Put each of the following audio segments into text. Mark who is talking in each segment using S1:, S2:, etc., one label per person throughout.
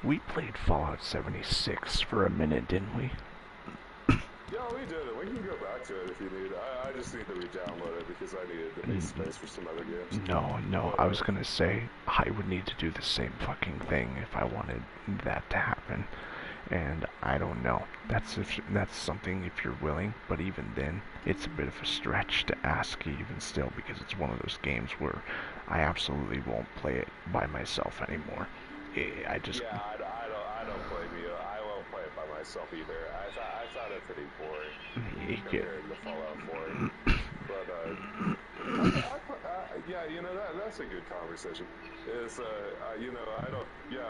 S1: We played Fallout 76 for a minute, didn't we?
S2: Yeah, we did it. We can go back to it if you need. I just need to re-download it because I needed to make space for some other games.
S1: No, no,
S2: But
S1: I was gonna say I would need to do the same fucking thing if I wanted that to happen. And I don't know. That's something if you're willing, but even then, it's a bit of a stretch to ask even still because it's one of those games where I absolutely won't play it by myself anymore. I just
S2: yeah, I don't blame you. I won't play it by myself either. I found it pretty boring
S1: get
S2: compared to Fallout 4. But yeah, you know that's a good conversation. Is I don't. Yeah,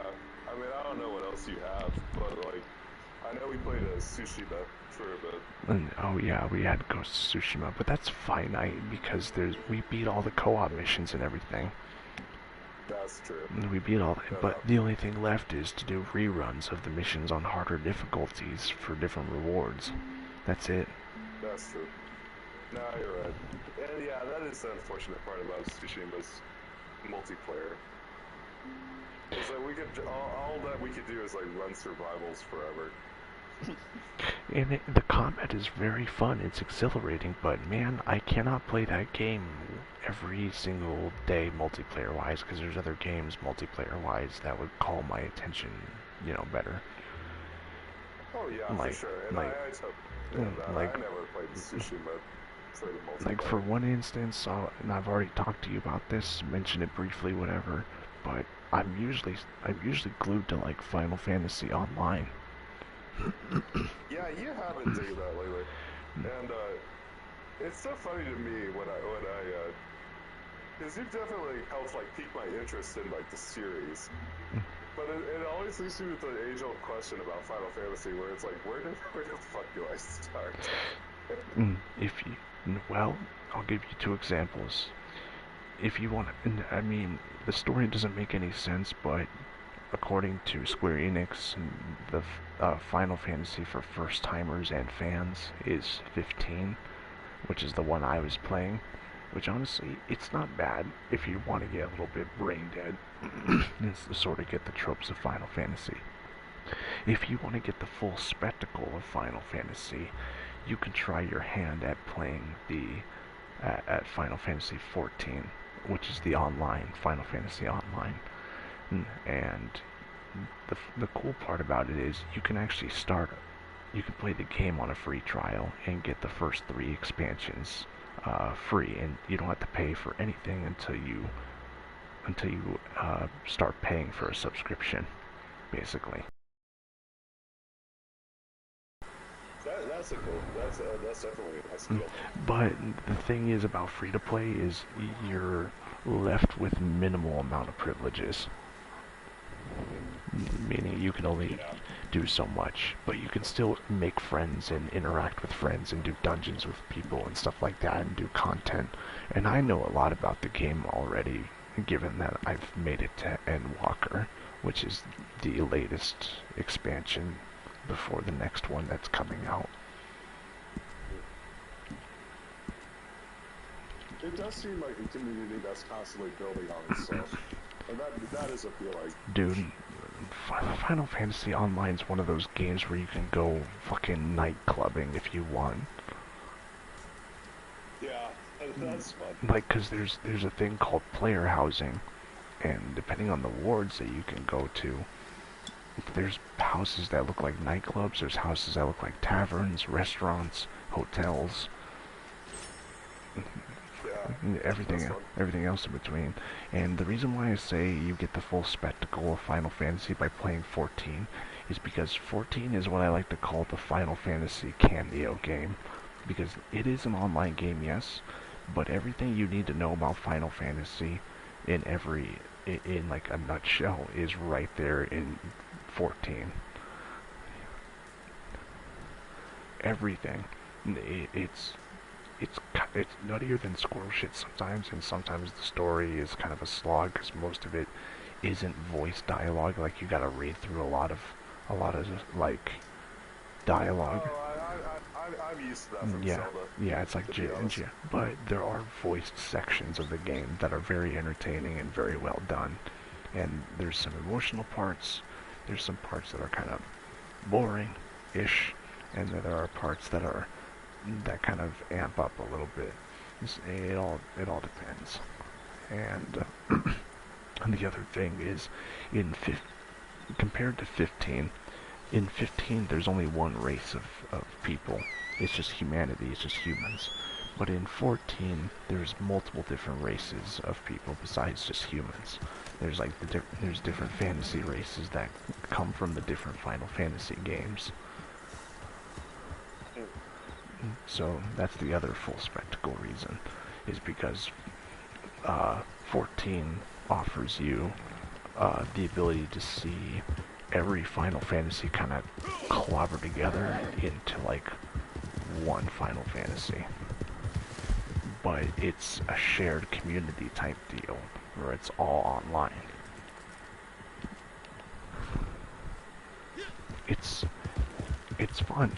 S2: I mean, I don't know what else you have, but like, I know we played a Tsushima for a bit.
S1: and, oh yeah, we had Ghost of Tsushima, but that's finite because we beat all the co-op missions and everything.
S2: That's true.
S1: We beat all that,
S2: No,
S1: but
S2: no,
S1: the only thing left is to do reruns of the missions on harder difficulties for different rewards. That's it.
S2: that's true. No, you're right. And yeah, that is the unfortunate part about Tsushima's multiplayer. Is that we could all that we could do is like run survivals forever.
S1: And the combat is very fun. It's exhilarating, but man, I cannot play that game every single day multiplayer-wise because there's other games multiplayer-wise that would call my attention, better.
S2: Oh yeah, for
S1: Like,
S2: sure. And
S1: like,
S2: I totally understand that.
S1: like,
S2: I never played Tsushima for the
S1: like for
S2: multiplayer.
S1: one instance, and I've already talked to you about this, mentioned it briefly, whatever. But I'm usually glued to like Final Fantasy Online.
S2: Yeah, you have been doing that lately, and it's so funny to me when I because you've definitely helped like pique my interest in like the series. But it always leaves me with the age-old question about Final Fantasy, where it's like, where the fuck do I start?
S1: If you, well, I'll give you two examples. If you want to, I mean, the story doesn't make any sense, but according to Square Enix, the Final Fantasy for first timers and fans is 15, which is the one I was playing. Which honestly, it's not bad if you want to get a little bit brain dead and sort of get the tropes of Final Fantasy. If you want to get the full spectacle of Final Fantasy, you can try your hand at playing at Final Fantasy 14, which is the online Final Fantasy Online. And the cool part about it is you can actually you can play the game on a free trial and get the first 3 expansions free, and you don't have to pay for anything until you start paying for a subscription, basically.
S2: That's a cool. That's definitely a nice deal.
S1: But the thing is about free to play is you're left with minimal amount of privileges, meaning you can only
S2: Yeah.
S1: do so much, but you can still make friends and interact with friends and do dungeons with people and stuff like that and do content. And I know a lot about the game already, given that I've made it to Endwalker, which is the latest expansion before the next one that's coming out.
S2: It does seem like a community that's constantly building on itself, and that is appealing.
S1: Dude, Final Fantasy Online is one of those games where you can go fucking night clubbing if you want.
S2: Yeah, that's fun.
S1: Like, cause there's a thing called player housing, and depending on the wards that you can go to, there's houses that look like nightclubs, there's houses that look like taverns, restaurants, hotels,
S2: Yeah, that's
S1: everything
S2: fun.
S1: everything else in between. And the reason why I say you get the full spectacle of Final Fantasy by playing 14 is because 14 is what I like to call the Final Fantasy cameo game, because it is an online game, yes, but everything you need to know about Final Fantasy in like a nutshell is right there in 14. Everything. It's it's nuttier than squirrel shit sometimes, and sometimes the story is kind of a slog because most of it isn't voice dialogue. Like you gotta read through a lot of like dialogue.
S2: I'm used to that from
S1: Yeah,
S2: Zelda,
S1: yeah, it's like
S2: to be honest.
S1: but there are voiced sections of the game that are very entertaining and very well done. And there's some emotional parts, there's some parts that are kind of boring-ish, and then there are parts that kind of amp up a little bit. It all depends. And and the other thing is, compared to 15, in 15 there's only one race of people. It's just humanity, it's just humans. But in 14, there's multiple different races of people besides just humans. There's like there's different fantasy races that come from the different Final Fantasy games. So that's the other full spectacle reason, is because 14 offers you the ability to see every Final Fantasy kind of clobber together into like one Final Fantasy. But it's a shared community type deal where it's all online. It's fun,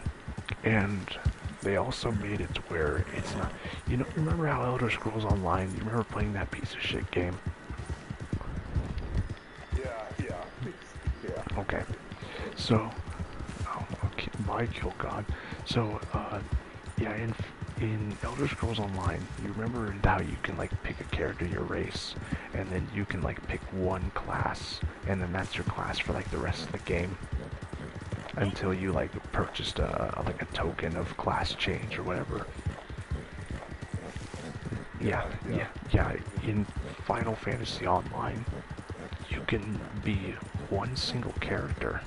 S1: and they also made it to where it's not, remember how Elder Scrolls Online, you remember playing that piece of shit game?
S2: Yeah.
S1: Okay, so, okay, my kill god. So, yeah, in Elder Scrolls Online, you remember how you can like pick a character, your race, and then you can like pick one class, and then that's your class for like the rest of the game, until you like purchased a token of class change or whatever. Yeah. In Final Fantasy Online, you can be one single character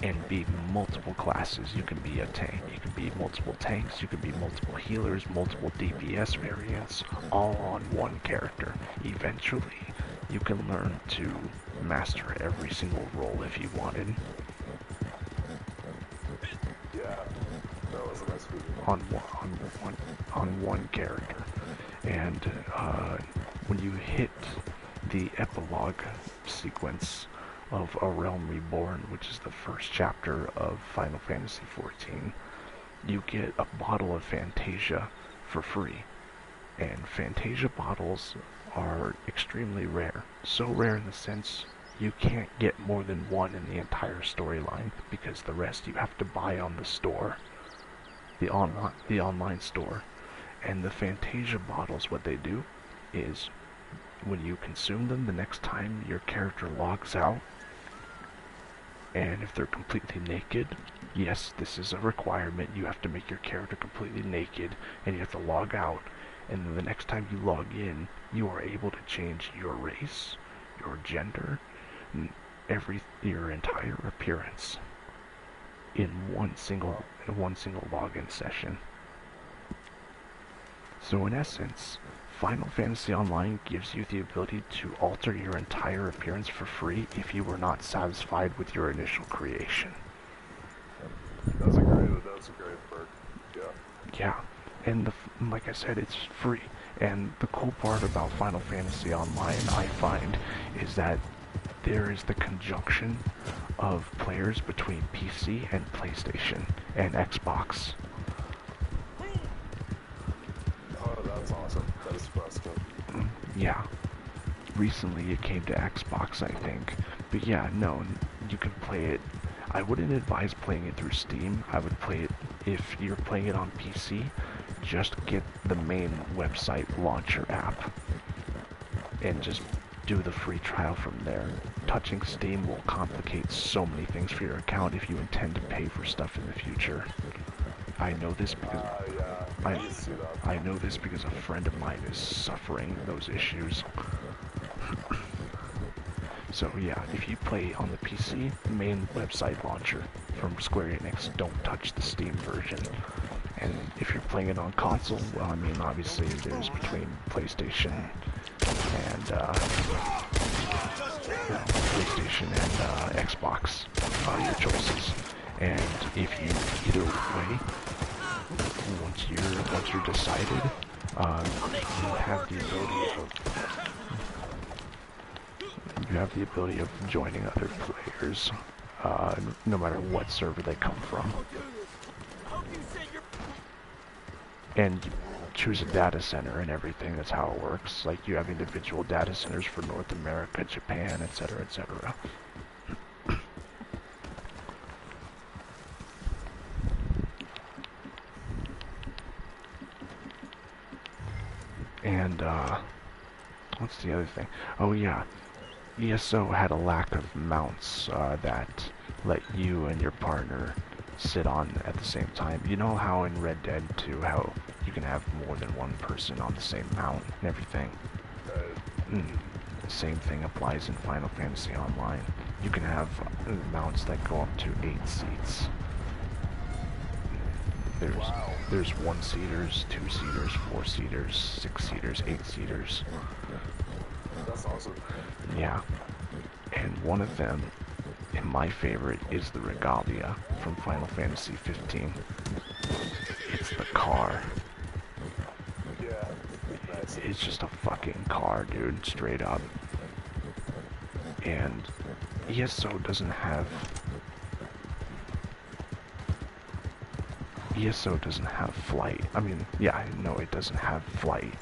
S1: and be multiple classes. You can be a tank, you can be multiple tanks, you can be multiple healers, multiple DPS variants, all on one character. Eventually, you can learn to master every single role if you wanted.
S2: Yeah, that was a nice movie.
S1: On one character. And when you hit the epilogue sequence of A Realm Reborn, which is the first chapter of Final Fantasy XIV, you get a bottle of Fantasia for free. And Fantasia bottles are extremely rare. So rare in the sense you can't get more than one in the entire storyline, because the rest you have to buy on the store, the online store. And the Fantasia bottles, what they do is, when you consume them, the next time your character logs out, and if they're completely naked, yes, this is a requirement, you have to make your character completely naked, and you have to log out, and then the next time you log in, you are able to change your race, your gender, your entire appearance in one single login session. So in essence, Final Fantasy Online gives you the ability to alter your entire appearance for free if you were not satisfied with your initial creation.
S2: That's a great perk. Yeah.
S1: Yeah, and like I said, it's free. And the cool part about Final Fantasy Online, I find, is that there is the conjunction of players between PC and PlayStation and Xbox.
S2: Oh, that's awesome. That is fascinating.
S1: Yeah. Recently it came to Xbox, I think. But yeah, no, you can play it. I wouldn't advise playing it through Steam. I would play it, if you're playing it on PC, just get the main website launcher app and just do the free trial from there. Touching Steam will complicate so many things for your account if you intend to pay for stuff in the future. I know this because I know this because a friend of mine is suffering those issues. So yeah, if you play on the PC, main website launcher from Square Enix, don't touch the Steam version. And if you're playing it on console, well, I mean, obviously there's between PlayStation and Xbox are your choices. And if you either way, once you're decided, you have the ability of joining other players, no matter what server they come from. And you choose a data center and everything. That's how it works. Like, you have individual data centers for North America, Japan, etc., etc. And, what's the other thing? Oh yeah, ESO had a lack of mounts that let you and your partner sit on at the same time. You know how in Red Dead 2, how you can have more than one person on the same mount and everything? The same thing applies in Final Fantasy Online. You can have mounts that go up to 8 seats. There's 1-seaters, 2-seaters, 4-seaters, 6-seaters, 8-seaters.
S2: That's awesome.
S1: Yeah. And one of them, and my favorite, is the Regalia from Final Fantasy 15. It's the car.
S2: Yeah. Nice.
S1: It's just a fucking car, dude, straight up. And ESO doesn't have flight. I mean, yeah, no, it doesn't have flight.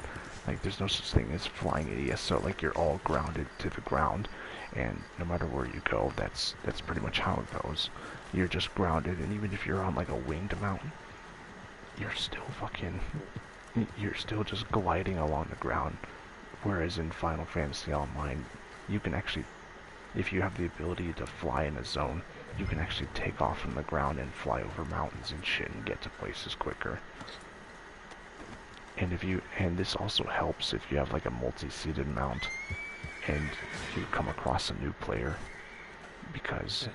S1: Like, there's no such thing as flying at ESO. Like, you're all grounded to the ground, and no matter where you go, that's pretty much how it goes. You're just grounded, and even if you're on, like, a winged mountain, you're still just gliding along the ground. Whereas in Final Fantasy Online, you can actually, if you have the ability to fly in a zone, you can actually take off from the ground and fly over mountains and shit and get to places quicker. And this also helps if you have like a multi-seated mount and you come across a new player, because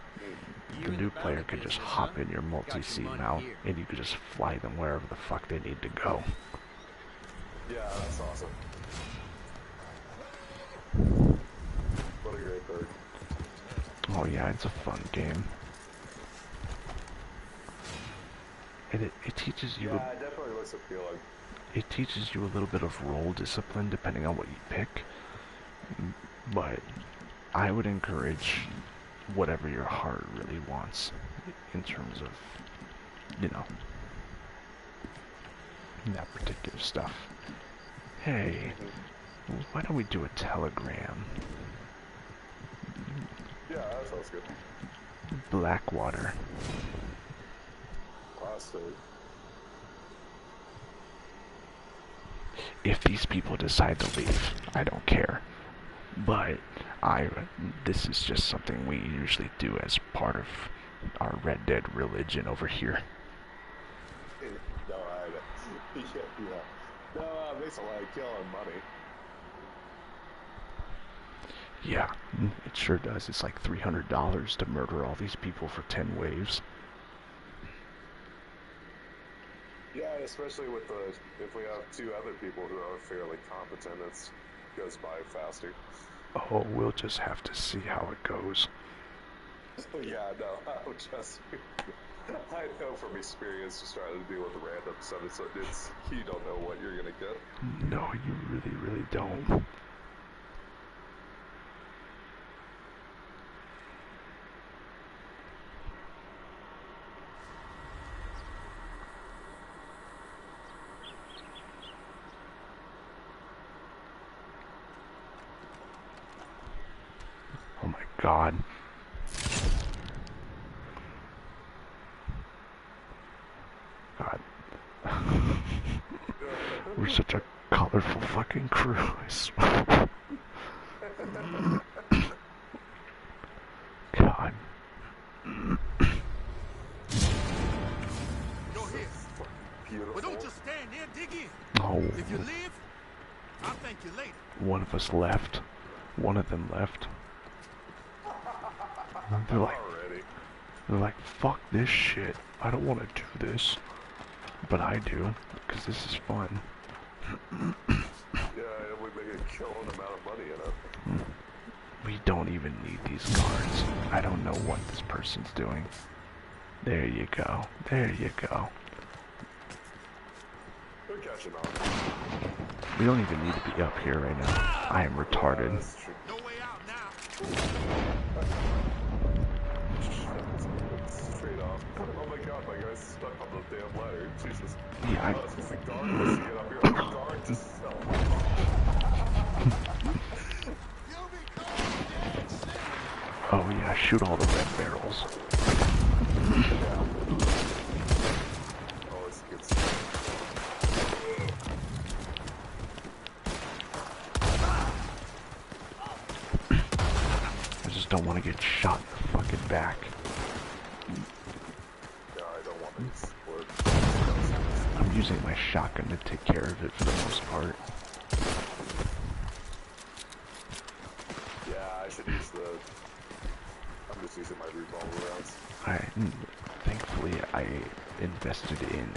S1: the new player can just hop in your multi-seat mount and you can just fly them wherever the fuck they need to go.
S2: Yeah, that's awesome. What a great bird.
S1: Oh yeah, it's a fun game. And it teaches you...
S2: Yeah, it definitely looks appealing.
S1: It teaches you a little bit of role discipline depending on what you pick. But I would encourage whatever your heart really wants in terms of, you know, that particular stuff. Hey, why don't we do a telegram?
S2: Yeah, that sounds good.
S1: Blackwater.
S2: Classic.
S1: If these people decide to leave, I don't care. But this is just something we usually do as part of our Red Dead religion over here.
S2: No, yeah. No, it makes a lot of killing money.
S1: Yeah, it sure does. It's like $300 to murder all these people for 10 waves.
S2: Yeah, especially with if we have two other people who are fairly competent, it goes by faster.
S1: Oh, we'll just have to see how it goes.
S2: Yeah, no, I know from experience just trying to deal with random stuff, it's you don't know what you're gonna get.
S1: No, you really, really don't. Oh my god. God. We're such a colorful fucking crew, I swear. God.
S3: Go ahead.
S2: Beautiful.
S3: But don't just stand there, dig in.
S1: Oh,
S3: If you live, I'll thank you later.
S1: one of us left. One of them left.
S2: Already.
S1: They're like, fuck this shit. I don't want to do this. But I do, because this is fun.
S2: Yeah, and we make a killing amount of money in it.
S1: We don't even need these guards. I don't know what this person's doing. There you go. There you go.
S2: They're catching on.
S1: We don't even need to be up here right now. I am retarded.
S2: That's true.
S3: No way out now.
S2: Straight off. Oh my god, my guy's stuck on the damn ladder. Jesus.
S1: Yeah,
S2: Oh, it's just the guard has to get up here. The guard just fell.
S1: Oh yeah, shoot all the red barrels.
S2: Oh, it's good stuff.
S1: back.
S2: Yeah, I don't want to explode.
S1: I'm using my shotgun to take care of it for the most part.
S2: Yeah, I should use the... I'm just using my revolver rounds.
S1: Thankfully, I invested in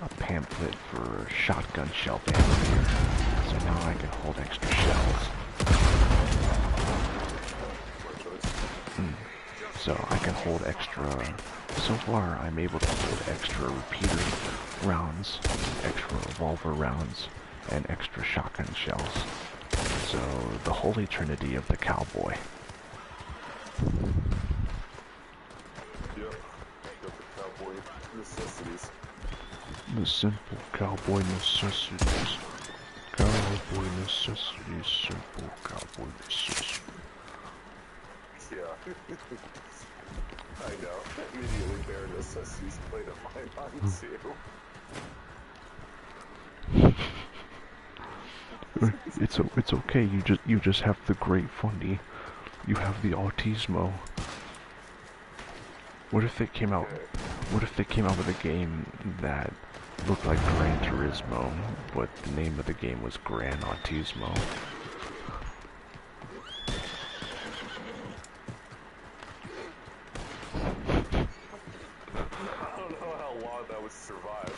S1: a pamphlet for shotgun shell ammo, so now I can hold extra shells. So I can hold extra. So far, I'm able to hold extra repeater rounds, extra revolver rounds, and extra shotgun shells. So the holy trinity of the cowboy.
S2: Yep. Got the cowboy necessities.
S1: The simple cowboy necessities. Cowboy necessities, simple cowboy necessities.
S2: Yeah. I know. Immediately bare necessities played on my mind too.
S1: It's okay. You just have the great funny. You have the autismo. What if they came out? What if they came out with a game that looked like Gran Turismo, but the name of the game was Gran Autismo?
S2: I don't know how long that would survive.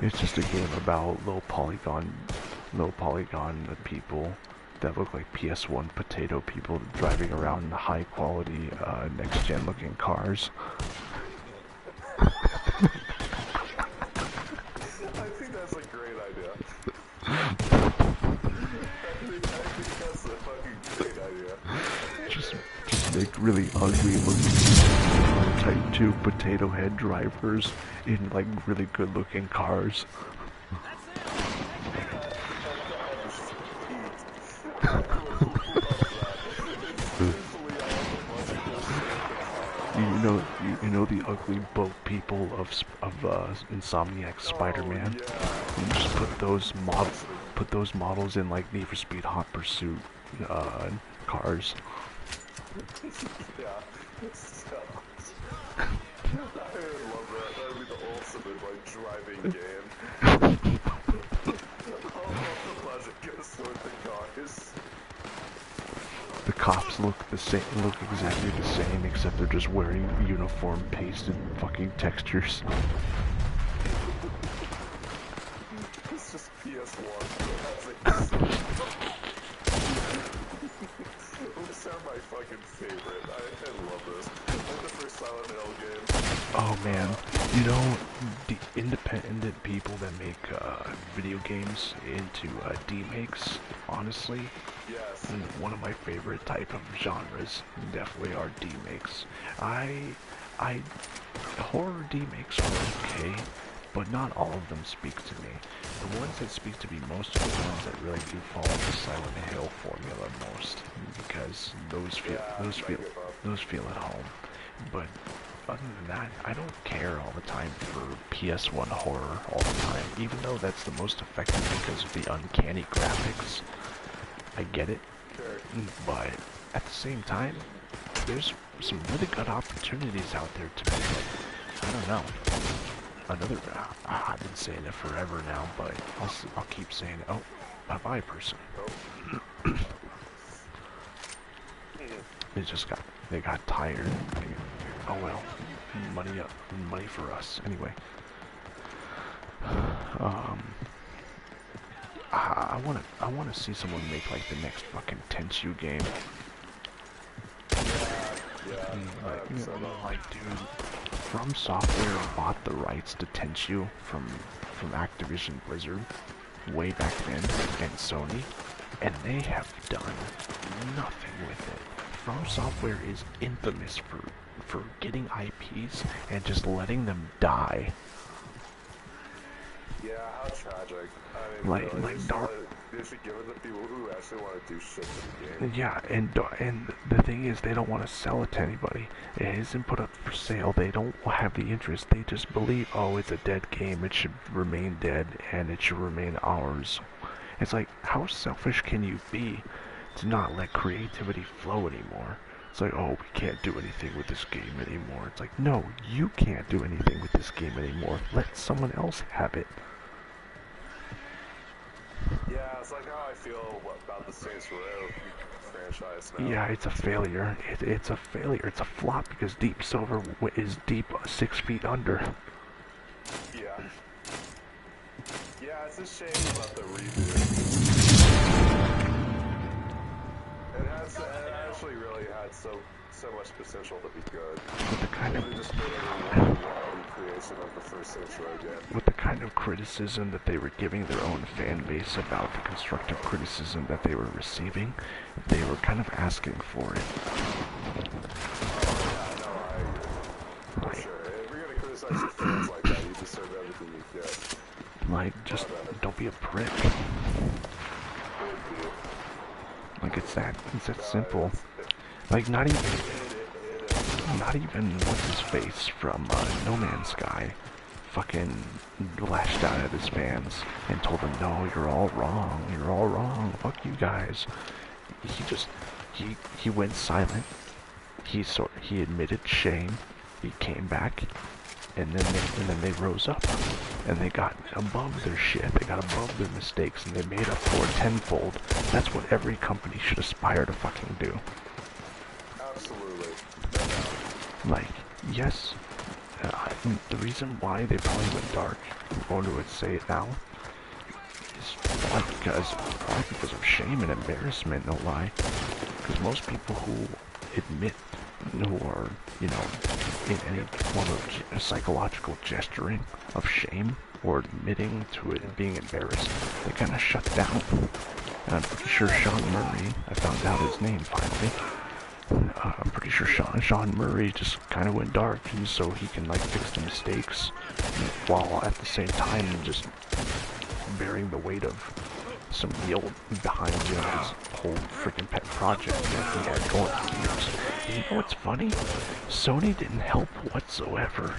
S1: It's just a game about low polygon people that look like PS1 potato people driving around in high quality, next gen looking cars.
S2: I think that's a great idea. I think that's a fucking great idea.
S1: Just make really ugly looking Type 2 potato head drivers in like really good looking cars. You know the ugly boat people of Insomniac Spider-Man.
S2: Yeah.
S1: You just put those models in like Need for Speed Hot Pursuit cars.
S2: Yeah. So, I would love that. That would be the ultimate like driving game. All the Plaza Ghost with the cars.
S1: The cops look exactly the same, except they're just wearing uniform pasted fucking textures.
S2: It's just PS1. Those are my fucking favorite. I love this. Like the first Silent Hill game.
S1: Oh man, you know, the independent people that make video games into demakes, honestly,
S2: Yes.
S1: one of my favorite type of genres definitely are demakes. Horror demakes are okay, but not all of them speak to me. The ones that speak to me most are the ones that really do follow the Silent Hill formula most, because those feel at home. But other than that, I don't care all the time for PS1 horror all the time, even though that's the most effective because of the uncanny graphics. I get it, but at the same time, there's some really good opportunities out there to make, like, I don't know, another, I've been saying it forever now, but I'll keep saying it. Oh, bye-bye person. They got tired. Oh well, money up, money for us. Anyway, I wanna see someone make like the next fucking Tenchu game. Like, dude, From Software bought the rights to Tenchu from Activision Blizzard way back then, and Sony, and they have done nothing with it. From Software is infamous for getting IPs and just letting them die.
S2: Yeah, how tragic. I mean,
S1: Like Dark.
S2: They should give it to people who actually want to do shit in the game.
S1: Yeah, and the thing is, they don't want to sell it to anybody. It isn't put up for sale. They don't have the interest. They just believe, oh, it's a dead game. It should remain dead, and it should remain ours. It's like, how selfish can you be to not let creativity flow anymore. It's like, oh, we can't do anything with this game anymore. It's like, no, you can't do anything with this game anymore. Let someone else have it.
S2: Yeah, it's like how I feel about the Saints Row franchise now.
S1: Yeah, it's a failure. It's a failure. It's a flop because Deep Silver is deep 6 feet under.
S2: Yeah. Yeah, it's a shame about the reboot. It actually really had so much potential to be good.
S1: With the kind of
S2: They just made everyone a creation of the first Saints Row game.
S1: with the kind of criticism that they were giving their own fan base about the constructive criticism that they were receiving, they were kind of asking for it.
S2: Yeah, no, I agree. For sure. If you're gonna criticize your fans like that, you deserve everything you get.
S1: Like, just don't be a prick. Like, it's that simple. Like, not even what's his face from No Man's Sky fucking lashed out at his fans and told them, no, you're all wrong, fuck you guys. He went silent. He admitted shame. He came back, and then they rose up, and they got above their shit. They got above their mistakes, and they made up for it tenfold. That's what every company should aspire to fucking do.
S2: Absolutely.
S1: Like, yes, the reason why they probably went dark, I'm going to say it now, is probably because of shame and embarrassment, no lie. Because most people who admit, who are, you know, in any form of psychological gesturing of shame or admitting to it being embarrassed, they kind of shut down. And I'm pretty sure Sean Murray, I found out his name finally. I'm pretty sure Sean Murray just kind of went dark, and so he can like fix the mistakes, while at the same time just bearing the weight of some guilt behind, you know, his whole freaking pet project that he had going for years. And you know what's funny? Sony didn't help whatsoever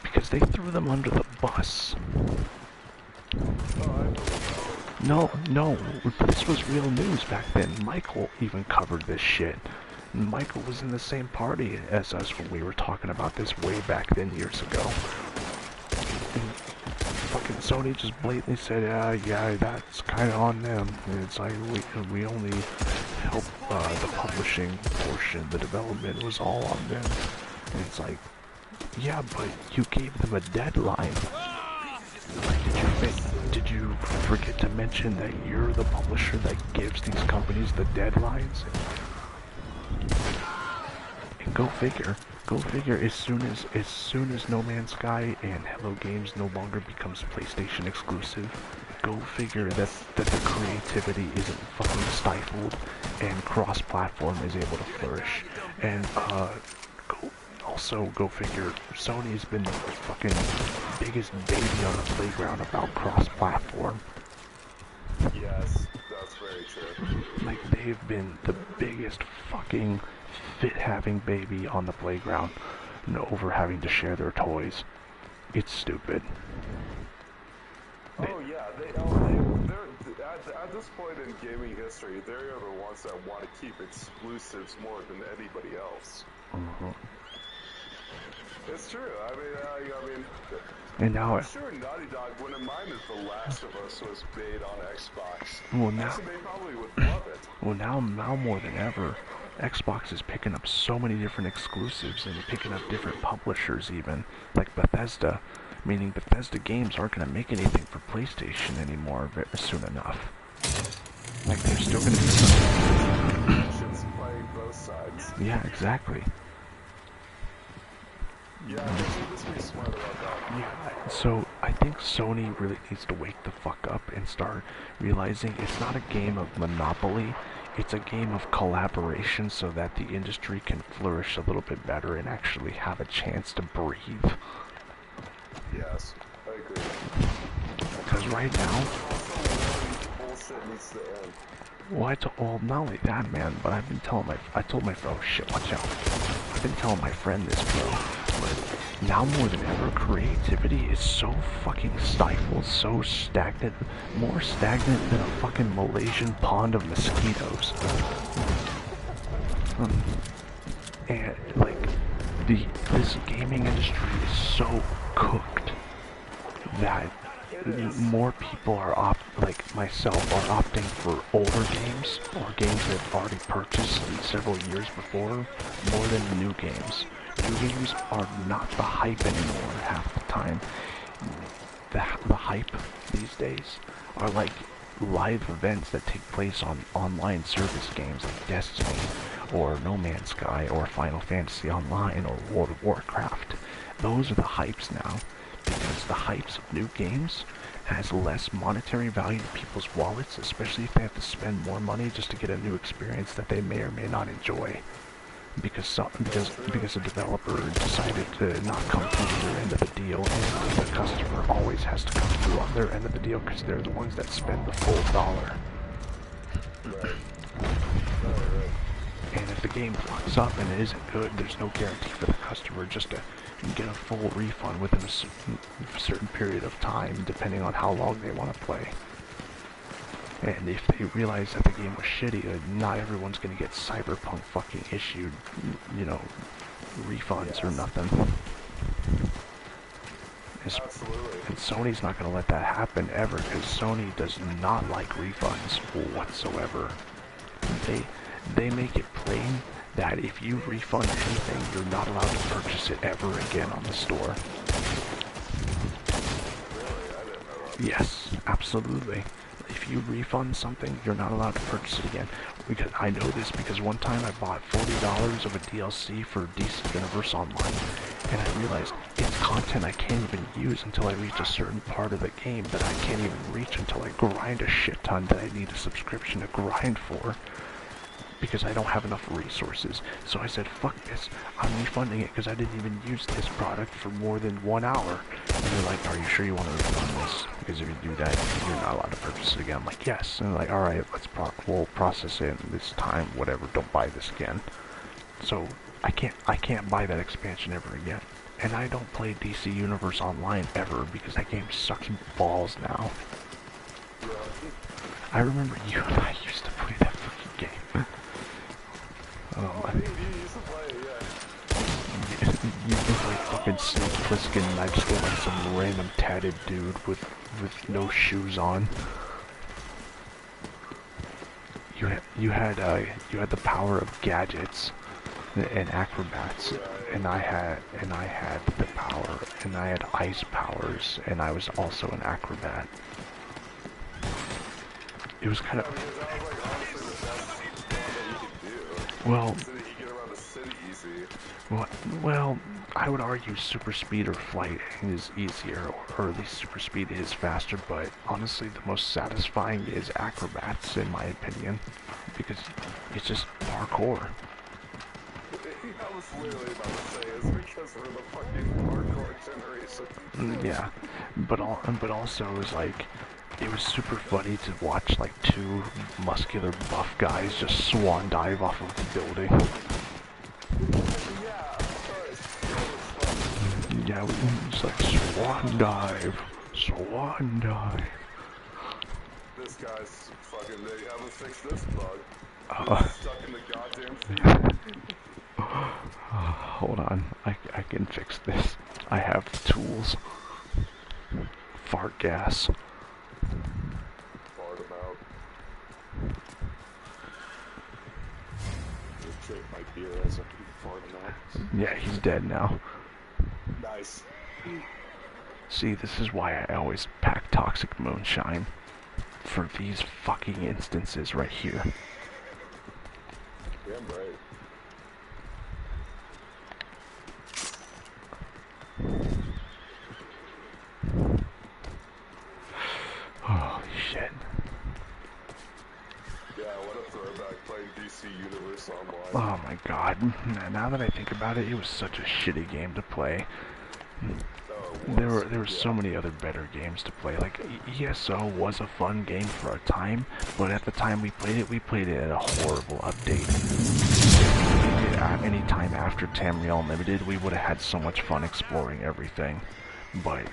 S1: because they threw them under the bus. No, this was real news back then. Michael even covered this shit. Michael was in the same party as us when we were talking about this way back then years ago. And fucking Sony just blatantly said, yeah, that's kind of on them. And it's like, we only help the publishing portion, the development was all on them. And it's like, yeah, but you gave them a deadline. Like, did you forget to mention that you're the publisher that gives these companies the deadlines? And go figure, as soon as No Man's Sky and Hello Games no longer becomes PlayStation exclusive, go figure that the creativity isn't fucking stifled and cross-platform is able to flourish. And go figure, Sony's been the fucking biggest baby on the playground about cross-platform.
S2: Yes, that's very true.
S1: Like, they've been the biggest fucking fit-having baby on the playground, over having to share their toys. It's stupid.
S2: Oh yeah, they're at this point in gaming history, they're the ones that want to keep exclusives more than anybody else. It's true. I mean,
S1: and now
S2: I'm sure Naughty Dog wouldn't mind if The Last of Us was made on Xbox.
S1: Well, now
S2: Actually, they probably would love it.
S1: Well, now more than ever, Xbox is picking up so many different exclusives and picking up different publishers even, like Bethesda, meaning Bethesda games aren't going to make anything for PlayStation anymore soon enough. Like, they're still going to be some...
S2: It's playing both sides.
S1: Yeah, exactly.
S2: Yeah, they just be smart about that.
S1: Yeah, so I think Sony really needs to wake the fuck up and start realizing it's not a game of monopoly, it's a game of collaboration so that the industry can flourish a little bit better and actually have a chance to breathe.
S2: Yes, I agree.
S1: Because right now...
S2: Bullshit needs to end.
S1: Well, not only that, man, but I've been telling I told my friend, oh shit, watch out. I've been telling my friend this, bro. but now more than ever, creativity is so fucking stifled, so stagnant, more stagnant than a fucking Malaysian pond of mosquitoes. And like, this gaming industry is so cooked that more people are like myself are opting for older games or games they've already purchased several years before more than new games. New games are not the hype anymore half the time. The hype these days are like live events that take place on online service games like Destiny or No Man's Sky or Final Fantasy Online or World of Warcraft. Those are the hypes now, because the hypes of new games has less monetary value to people's wallets, especially if they have to spend more money just to get a new experience that they may or may not enjoy. Because a developer decided to not come through to their end of the deal, and the customer always has to come through on their end of the deal because they're the ones that spend the full dollar. And if the game fucks up and it isn't good, there's no guarantee for the customer just to get a full refund within a certain period of time, depending on how long they want to play. And if they realize that the game was shitty, not everyone's gonna get Cyberpunk fucking issued, you know, refunds or nothing.
S2: Absolutely.
S1: And Sony's not gonna let that happen ever, because Sony does not like refunds whatsoever. They make it plain that if you refund anything, you're not allowed to purchase it ever again on the store.
S2: Really? I didn't know that.
S1: Yes, absolutely. If you refund something, you're not allowed to purchase it again. Because I know this because one time I bought $40 of a DLC for DC Universe Online, and I realized it's content I can't even use until I reach a certain part of the game that I can't even reach until I grind a shit ton that I need a subscription to grind for, because I don't have enough resources. So I said, fuck this, I'm refunding it because I didn't even use this product for more than 1 hour. And they're like, are you sure you want to refund this? Because if you do that, you're not allowed to purchase it again. I'm like, yes. And they're like, alright, we'll process it this time, whatever, don't buy this again. So I can't buy that expansion ever again. And I don't play DC Universe Online ever because that game sucks balls now. I remember you and I used to play that fucking game.
S2: I think you used to play it, yeah.
S1: You look like fucking Snake Plissken, and I just look like some random tatted dude with no shoes on. You had the power of gadgets and acrobats, and I had the power, and I had ice powers, and I was also an acrobat. It was kind of, well, well, I would argue super speed or flight is easier, or at least super speed is faster, but honestly the most satisfying is acrobats in my opinion, because it's just parkour.
S2: I was literally about to say it's because we're the fucking hardcore generation.
S1: Yeah, but also it was like, it was super funny to watch like two muscular buff guys just swan dive off of the building. Yeah, we just like swan dive.
S2: This guy's fucking, they haven't fixed this bug. He's stuck in the goddamn feet.
S1: Hold on, I can fix this. I have the tools. Fart gas.
S2: Fart him out. Just drink my beer as I fart him out.
S1: Yeah, he's dead now.
S2: Nice.
S1: See, this is why I always pack toxic moonshine. For these fucking instances right here.
S2: Damn right.
S1: Holy shit.
S2: Yeah, what a throwback playing DC Universe Online.
S1: Oh my god. Now that I think about it, it was such a shitty game to play. There were so many other better games to play. Like, ESO was a fun game for a time, but at the time we played it at a horrible update. Any time after after Tamriel Unlimited, we would have had so much fun exploring everything. But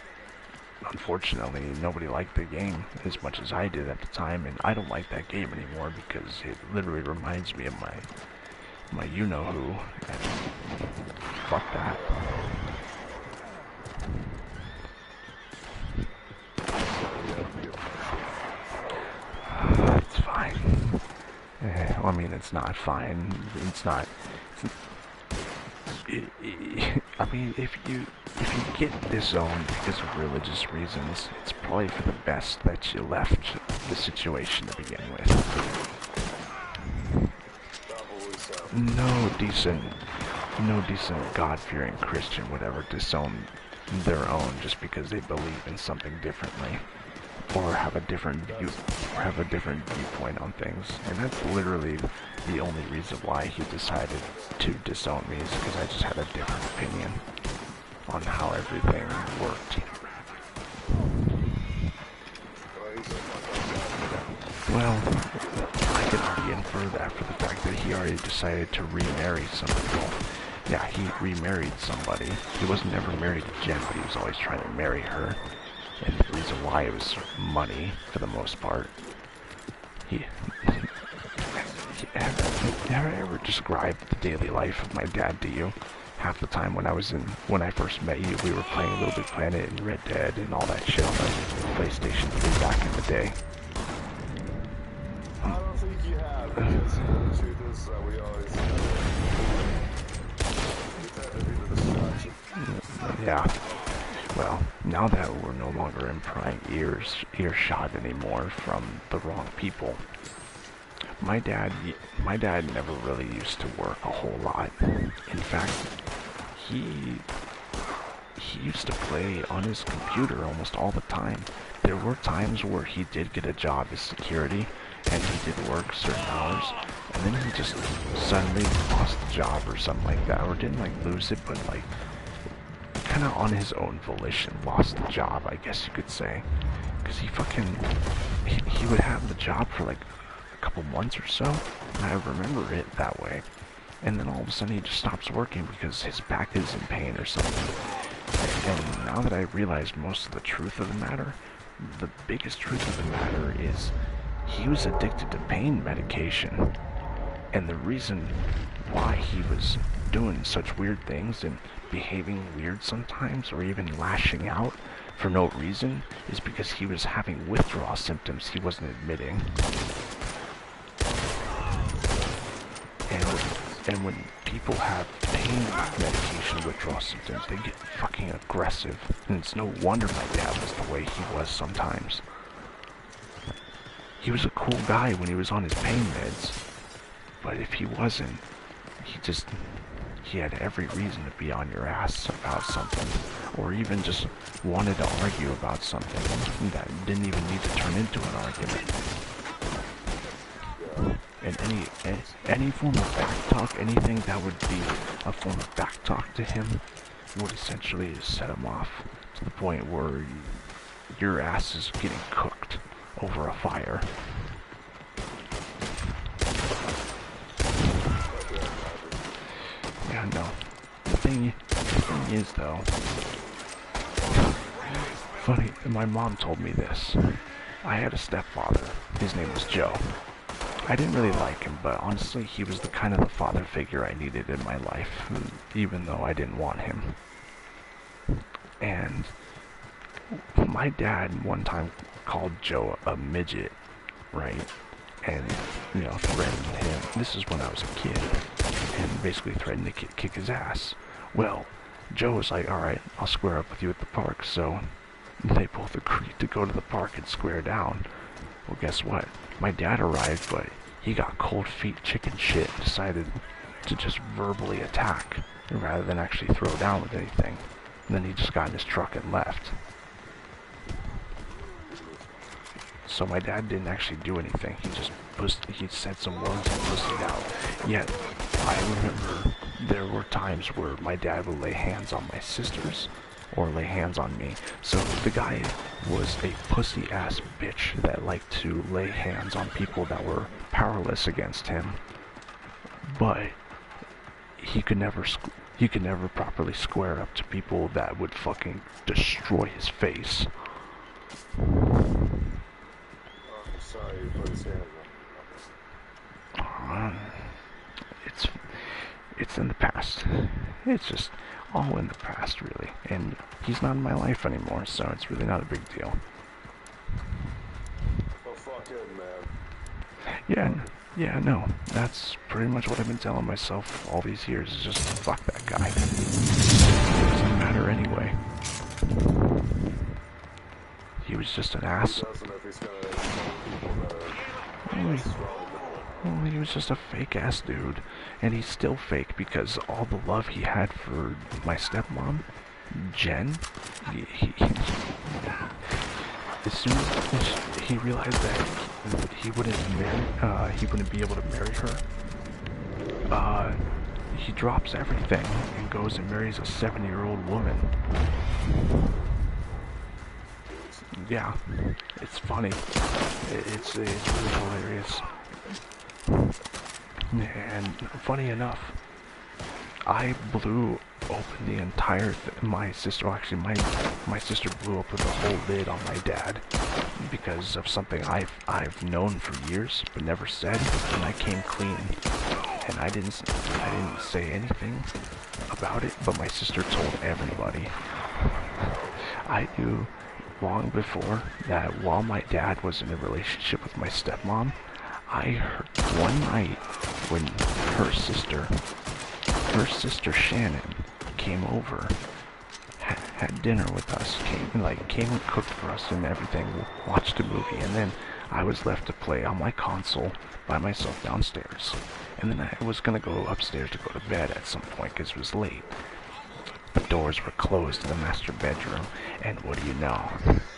S1: unfortunately, nobody liked the game as much as I did at the time, and I don't like that game anymore because it literally reminds me of my you-know-who, and fuck that. It's fine. Well, I mean, it's not fine. It's not. I mean, if you get disowned because of religious reasons, it's probably for the best that you left the situation to begin with. No decent God-fearing Christian would ever disown their own just because they believe in something differently, or have a different viewpoint on things. And that's literally the only reason why he decided to disown me, is because I just had a different opinion on how everything worked. Well, I could already infer that for the fact that he already decided to remarry somebody. Yeah, he remarried somebody. He wasn't ever married to Jen, but he was always trying to marry her. And the reason why it was money, for the most part. He ever described the daily life of my dad to you? Half the time when I first met you, we were playing Little Big Planet and Red Dead and all that shit on the PlayStation 3 back in the day.
S2: I don't think you have, because the truth is that we always tend to be the distraction.
S1: Yeah. Well, now that we're no longer in prying earshot anymore from the wrong people, my dad never really used to work a whole lot. In fact, he used to play on his computer almost all the time. There were times where he did get a job as security, and he did work certain hours, and then he just suddenly lost the job or something like that, or didn't like lose it, but like kind of on his own volition lost the job, I guess you could say, because he would have the job for like a couple months or so, and I remember it that way, and then all of a sudden he just stops working because his back is in pain or something. And now that I realize most of the truth of the matter, the biggest truth of the matter is he was addicted to pain medication, and the reason why he was doing such weird things and behaving weird sometimes, or even lashing out for no reason, is because he was having withdrawal symptoms he wasn't admitting. And when people have pain medication withdrawal symptoms, they get fucking aggressive, and it's no wonder my dad was the way he was sometimes. He was a cool guy when he was on his pain meds, but if he wasn't, he had every reason to be on your ass about something, or even just wanted to argue about something that didn't even need to turn into an argument. And any form of backtalk, anything that would be a form of backtalk to him, would essentially set him off to the point where your ass is getting cooked over a fire. Yeah, no. The thing is, though, funny, my mom told me this. I had a stepfather. His name was Joe. I didn't really like him, but honestly, he was the kind of the father figure I needed in my life, even though I didn't want him. And my dad one time called Joe a midget, right? And, you know, threatened him. This is when I was a kid. And basically threatened to kick his ass. Well, Joe was like, alright, I'll square up with you at the park. So they both agreed to go to the park and square down. Well, guess what? My dad arrived, but he got cold feet chicken shit and decided to just verbally attack rather than actually throw down with anything. And then he just got in his truck and left. So my dad didn't actually do anything. He said some words and pussied out. Yet, I remember there were times where my dad would lay hands on my sisters, or lay hands on me. So the guy was a pussy-ass bitch that liked to lay hands on people that were powerless against him. But he could never properly square up to people that would fucking destroy his face.
S2: I'm sorry you put his hands on.
S1: It's in the past. It's just all in the past, really. And he's not in my life anymore, so it's really not a big deal.
S2: Oh, fuck him, man.
S1: Yeah, no. That's pretty much what I've been telling myself all these years, is just fuck that guy. It doesn't matter anyway. He was just an ass. Well, he was just a fake-ass dude, and he's still fake because all the love he had for my stepmom, Jen, as soon as he realized that he wouldn't be able to marry her, he drops everything and goes and marries a 70-year-old woman. Yeah, it's funny. It's really hilarious. And funny enough, I blew open the entire my sister blew open the whole lid on my dad because of something I've known for years but never said, and I came clean. And I didn't say anything about it, but my sister told everybody. I knew long before that while my dad was in a relationship with my stepmom, I heard one night when her sister Shannon came over, had dinner with us, came and cooked for us and everything, watched a movie, and then I was left to play on my console by myself downstairs. And then I was gonna go upstairs to go to bed at some point because it was late. The doors were closed in the master bedroom, and what do you know?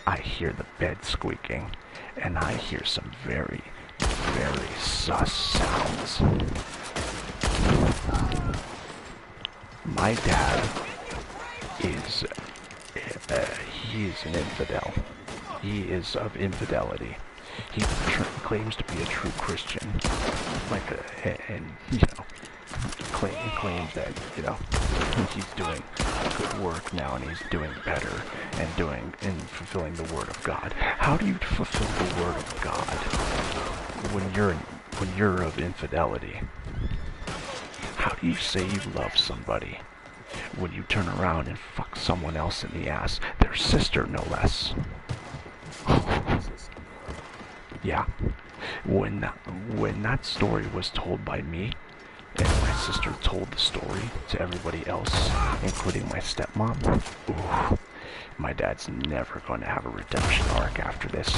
S1: I hear the bed squeaking, and I hear some very, very sus sounds. My dad is, he is an infidel. He is of infidelity. He claims to be a true Christian, and claims that, he's doing good work now and he's doing better and fulfilling the word of God. How do you fulfill the word of God when you're of infidelity? How do you say you love somebody when you turn around and fuck someone else in the ass, their sister no less? Yeah. When that story was told by me, and my sister told the story to everybody else, including my stepmom, ooh, my dad's never going to have a redemption arc after this.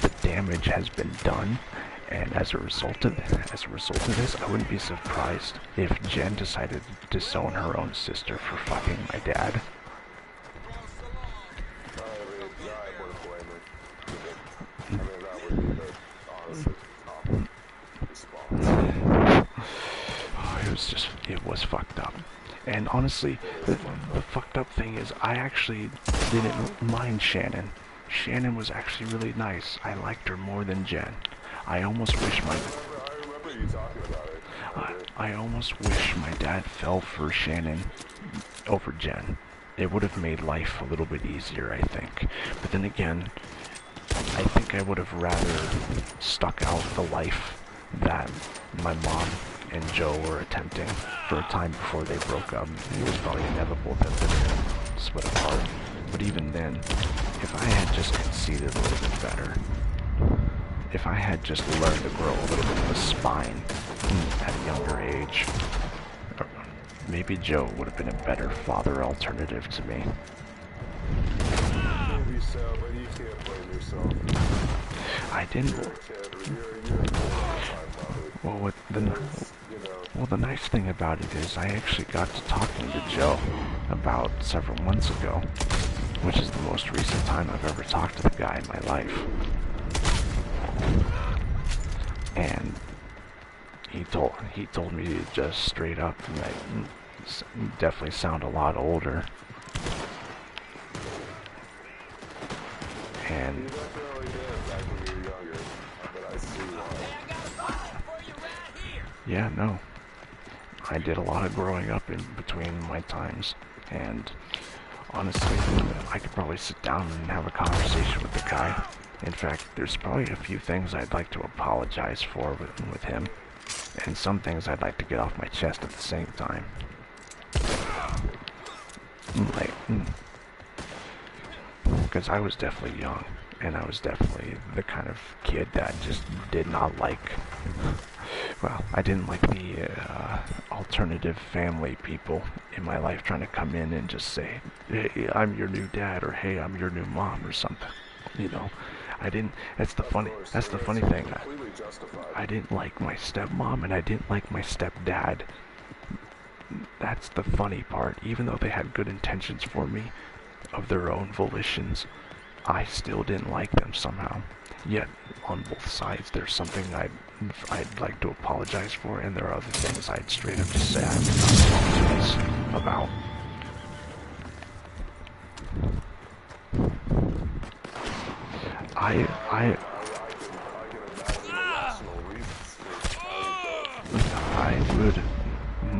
S1: The damage has been done, and as a result of this, I wouldn't be surprised if Jen decided to disown her own sister for fucking my dad. It was fucked up. And honestly, the fucked up thing is I actually didn't mind Shannon. Shannon was actually really nice. I liked her more than Jen. I almost wish my dad fell for Shannon over Jen. It would have made life a little bit easier, I think. But then again, I think I would have rather stuck out the life that my mom and Joe were attempting for a time before they broke up. It was probably inevitable that they would split apart. But even then, if I had just conceded a little bit better, if I had just learned to grow a little bit of a spine at a younger age, maybe Joe would have been a better father alternative to me.
S2: Maybe so, but you can't blame yourself.
S1: I didn't. Well, the nice thing about it is I actually got to talking to Joe about several months ago, which is the most recent time I've ever talked to the guy in my life. And he told me to just straight up that I definitely sound a lot older. And yeah, no. I did a lot of growing up in between my times, and honestly, I could probably sit down and have a conversation with the guy. In fact, there's probably a few things I'd like to apologize for with him, and some things I'd like to get off my chest at the same time. Like, because I was definitely young, and I was definitely the kind of kid that just did not like, well, I didn't like the alternative family people in my life trying to come in and just say, hey, I'm your new dad, or hey, I'm your new mom, or something. You know, I didn't, that's the funny thing. I didn't like my stepmom, and I didn't like my stepdad. That's the funny part. Even though they had good intentions for me, of their own volitions, I still didn't like them somehow. Yet, on both sides, there's something I'd like to apologize for, and there are other things I'd straight up just say I would not apologize about. I would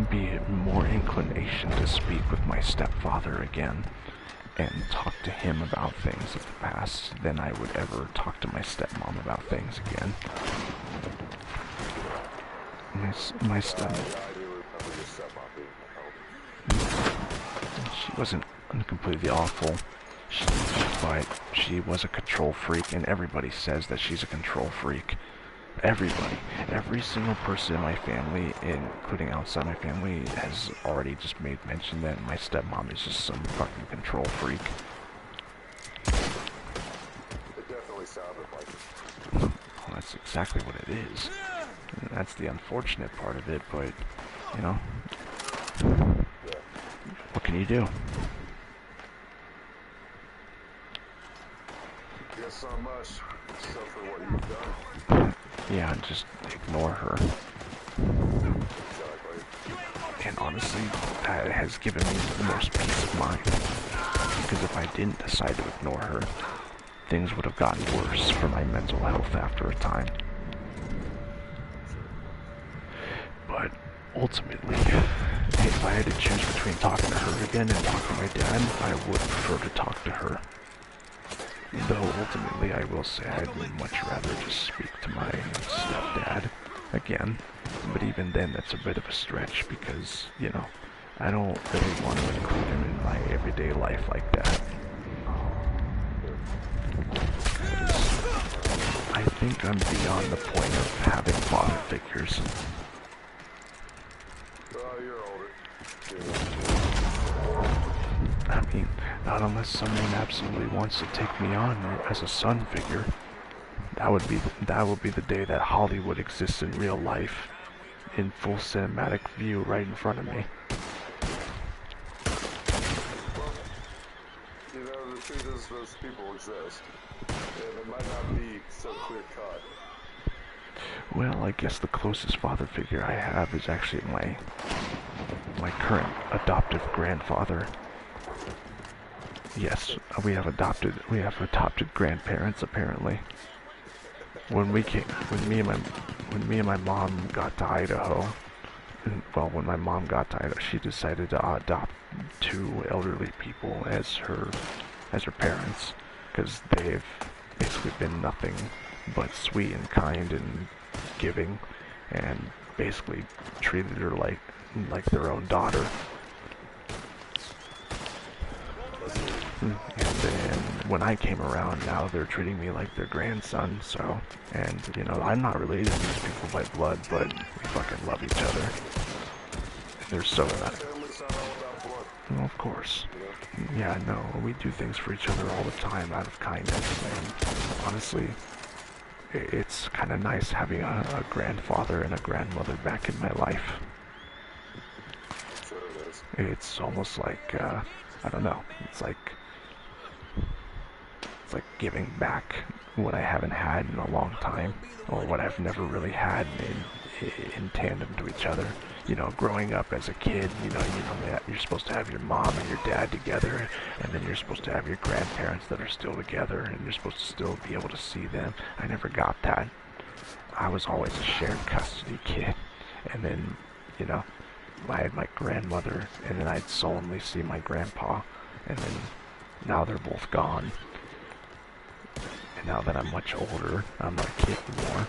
S1: be more inclination to speak with my stepfather again and talk to him about things of the past than I would ever talk to my stepmom about things again. My step... She wasn't completely awful, but she was a control freak, and everybody says that she's a control freak. Everybody. Every single person in my family, including outside my family, has already just made mention that my stepmom is just some fucking control freak.
S2: It definitely sounded like it.
S1: Well, that's exactly what it is. And that's the unfortunate part of it, but, you know, what can you do?
S2: Guess not much, except for what you've done.
S1: Yeah, just ignore her.
S2: Exactly.
S1: And honestly, that has given me the most peace of mind. Because if I didn't decide to ignore her, things would have gotten worse for my mental health after a time. But ultimately, if I had to choose between talking to her again and talking to my dad, I would prefer to talk to her. Though ultimately I will say I'd much rather just speak to my stepdad again. But even then, that's a bit of a stretch because, you know, I don't really want to include him in my everyday life like that. I think I'm beyond the point of having father figures.
S2: You're older.
S1: I mean, not unless someone absolutely wants to take me on as a son figure. That would be the day that Hollywood exists in real life, in full cinematic view right in front of me.
S2: You know, the truth is those people exist. And it might not be so clear cut.
S1: Well, I guess the closest father figure I have is actually my current adoptive grandfather. Yes, we have adopted grandparents apparently. When me and my mom got to Idaho, well, when my mom got to Idaho, she decided to adopt two elderly people as her parents, because they've basically been nothing but sweet and kind and giving, and basically treated her like their own daughter. And then when I came around, now they're treating me like their grandson, so, and, you know, I'm not related to these people by blood, but we fucking love each other. They're so not. Well, of course. Yeah, no, we do things for each other all the time out of kindness, and honestly, it's kind of nice having a grandfather and a grandmother back in my life. It's almost like, I don't know, it's like giving back what I haven't had in a long time, or what I've never really had in tandem to each other. You know, growing up as a kid, you know, you're supposed to have your mom and your dad together, and then you're supposed to have your grandparents that are still together, and you're supposed to still be able to see them. I never got that. I was always a shared custody kid, and then, you know, I had my grandmother, and then I'd solemnly see my grandpa, and then now they're both gone. And now that I'm much older, I'm not a kid anymore.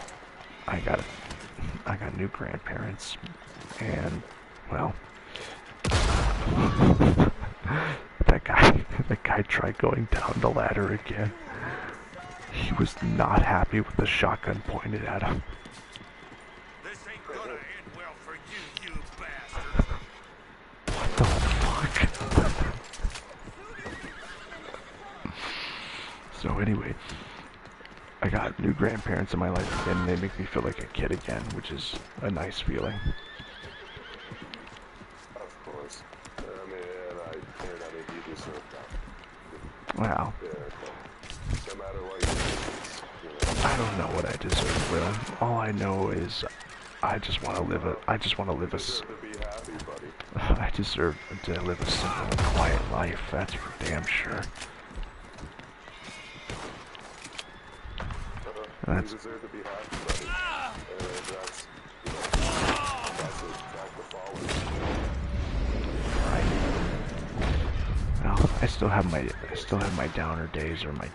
S1: I got new grandparents, and well, that guy tried going down the ladder again. He was not happy with the shotgun pointed at him.
S3: This ain't gonna end well for you, you bastard.
S1: What the fuck? So anyway, I got new grandparents in my life again, and they make me feel like a kid again, which is a nice feeling.
S2: Of course. I mean, you deserve that.
S1: Wow.
S2: Yeah, no matter what you do,
S1: I don't know what I deserve, Will. All I know is I just want to live a
S2: you deserve to be happy, buddy.
S1: I deserve to live a simple, quiet life. That's for damn sure.
S2: You deserve to be happy, buddy. And that's a fact of falling.
S1: Right. Well, I still have my downer days or my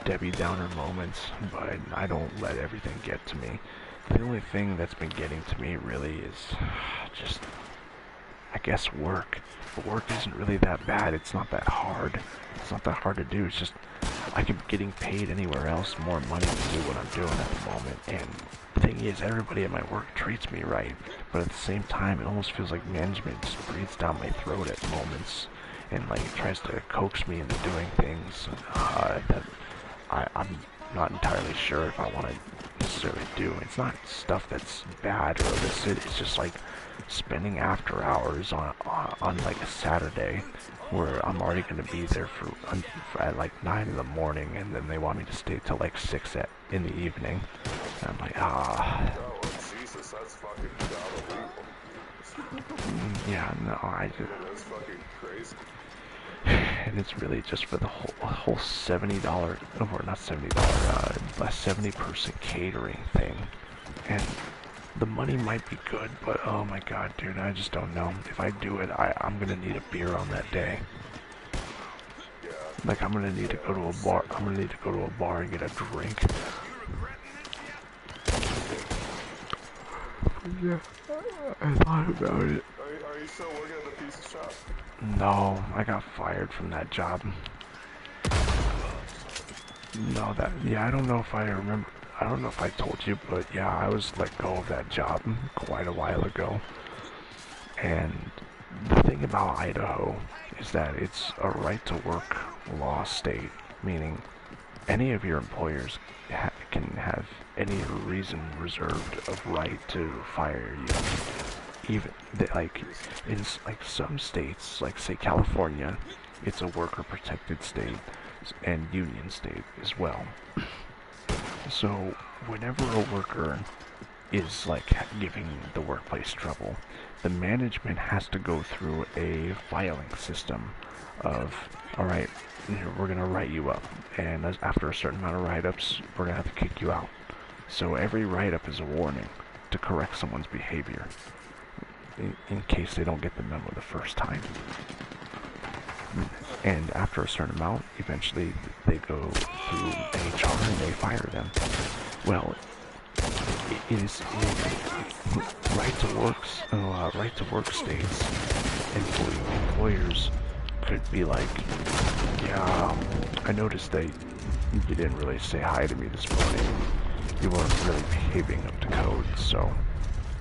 S1: Debbie Downer moments, but I don't let everything get to me. The only thing that's been getting to me really is just, I guess, work. But work isn't really that bad. It's not that hard. It's not that hard to do. It's just I could be getting paid anywhere else more money to do what I'm doing at the moment. And the thing is, everybody at my work treats me right, but at the same time, it almost feels like management just breathes down my throat at moments and like tries to coax me into doing things that I'm not entirely sure if I want to necessarily do. It's not stuff that's bad or illicit. It's just like spending after hours on like a Saturday where I'm already going to be there at like 9 in the morning, and then they want me to stay till like 6 in the evening. And I'm like,
S2: Oh, Jesus, that's fucking illegal.
S1: yeah, no,
S2: That's fucking crazy.
S1: and it's really just for the whole $70, or not $70, 70-person catering thing. And the money might be good, but oh my god, dude, I just don't know. If I do it, I'm gonna need a beer on that day.
S2: Yeah.
S1: Like, I'm gonna need to go to a bar. I'm gonna need to go to a bar and get a drink. Yeah, I thought about it.
S2: Are you still working at the pizza shop?
S1: No, I got fired from that job. No, yeah, I don't know if I remember. I don't know if I told you, but yeah, I was let go of that job quite a while ago. And the thing about Idaho is that it's a right-to-work law state, meaning any of your employers can have any reason reserved of right to fire you. Even like in like some states, like say California, it's a worker-protected state and union state as well. So whenever a worker is like giving the workplace trouble, the management has to go through a filing system of, all right, we're gonna write you up, and after a certain amount of write-ups, we're gonna have to kick you out. So every write-up is a warning to correct someone's behavior in case they don't get the memo the first time. And after a certain amount, eventually they go through HR and they fire them. Well, it is right to work states. Employers could be like, yeah, I noticed that you didn't really say hi to me this morning. You weren't really behaving up to code, so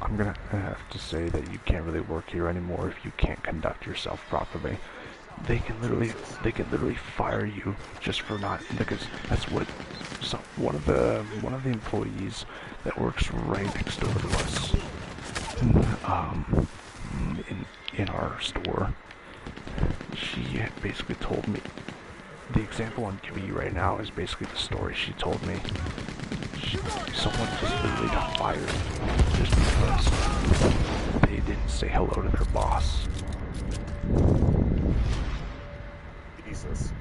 S1: I'm gonna have to say that you can't really work here anymore if you can't conduct yourself properly. They can literally fire you just for not, because that's what one of the employees that works right next door to us in our store, she basically told me, the example I'm giving you right now is basically the story she told me. Someone just literally got fired just because they didn't say hello to their boss.
S2: Jesus.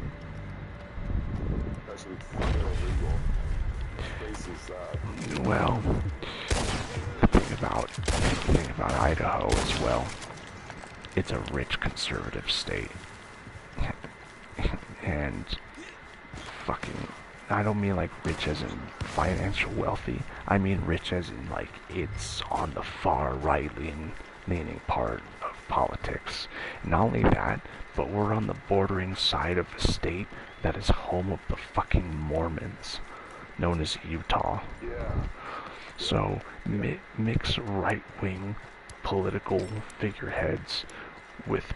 S2: Actually, fucking illegal. What place is that?
S1: Well, the thing about Idaho as well it's a rich conservative state. And fucking, I don't mean like rich as in financial wealthy. I mean rich as in like it's on the far right leaning part of politics. Not only that, but we're on the bordering side of a state that is home of the fucking Mormons, known as Utah.
S2: Yeah.
S1: So mix right-wing political figureheads with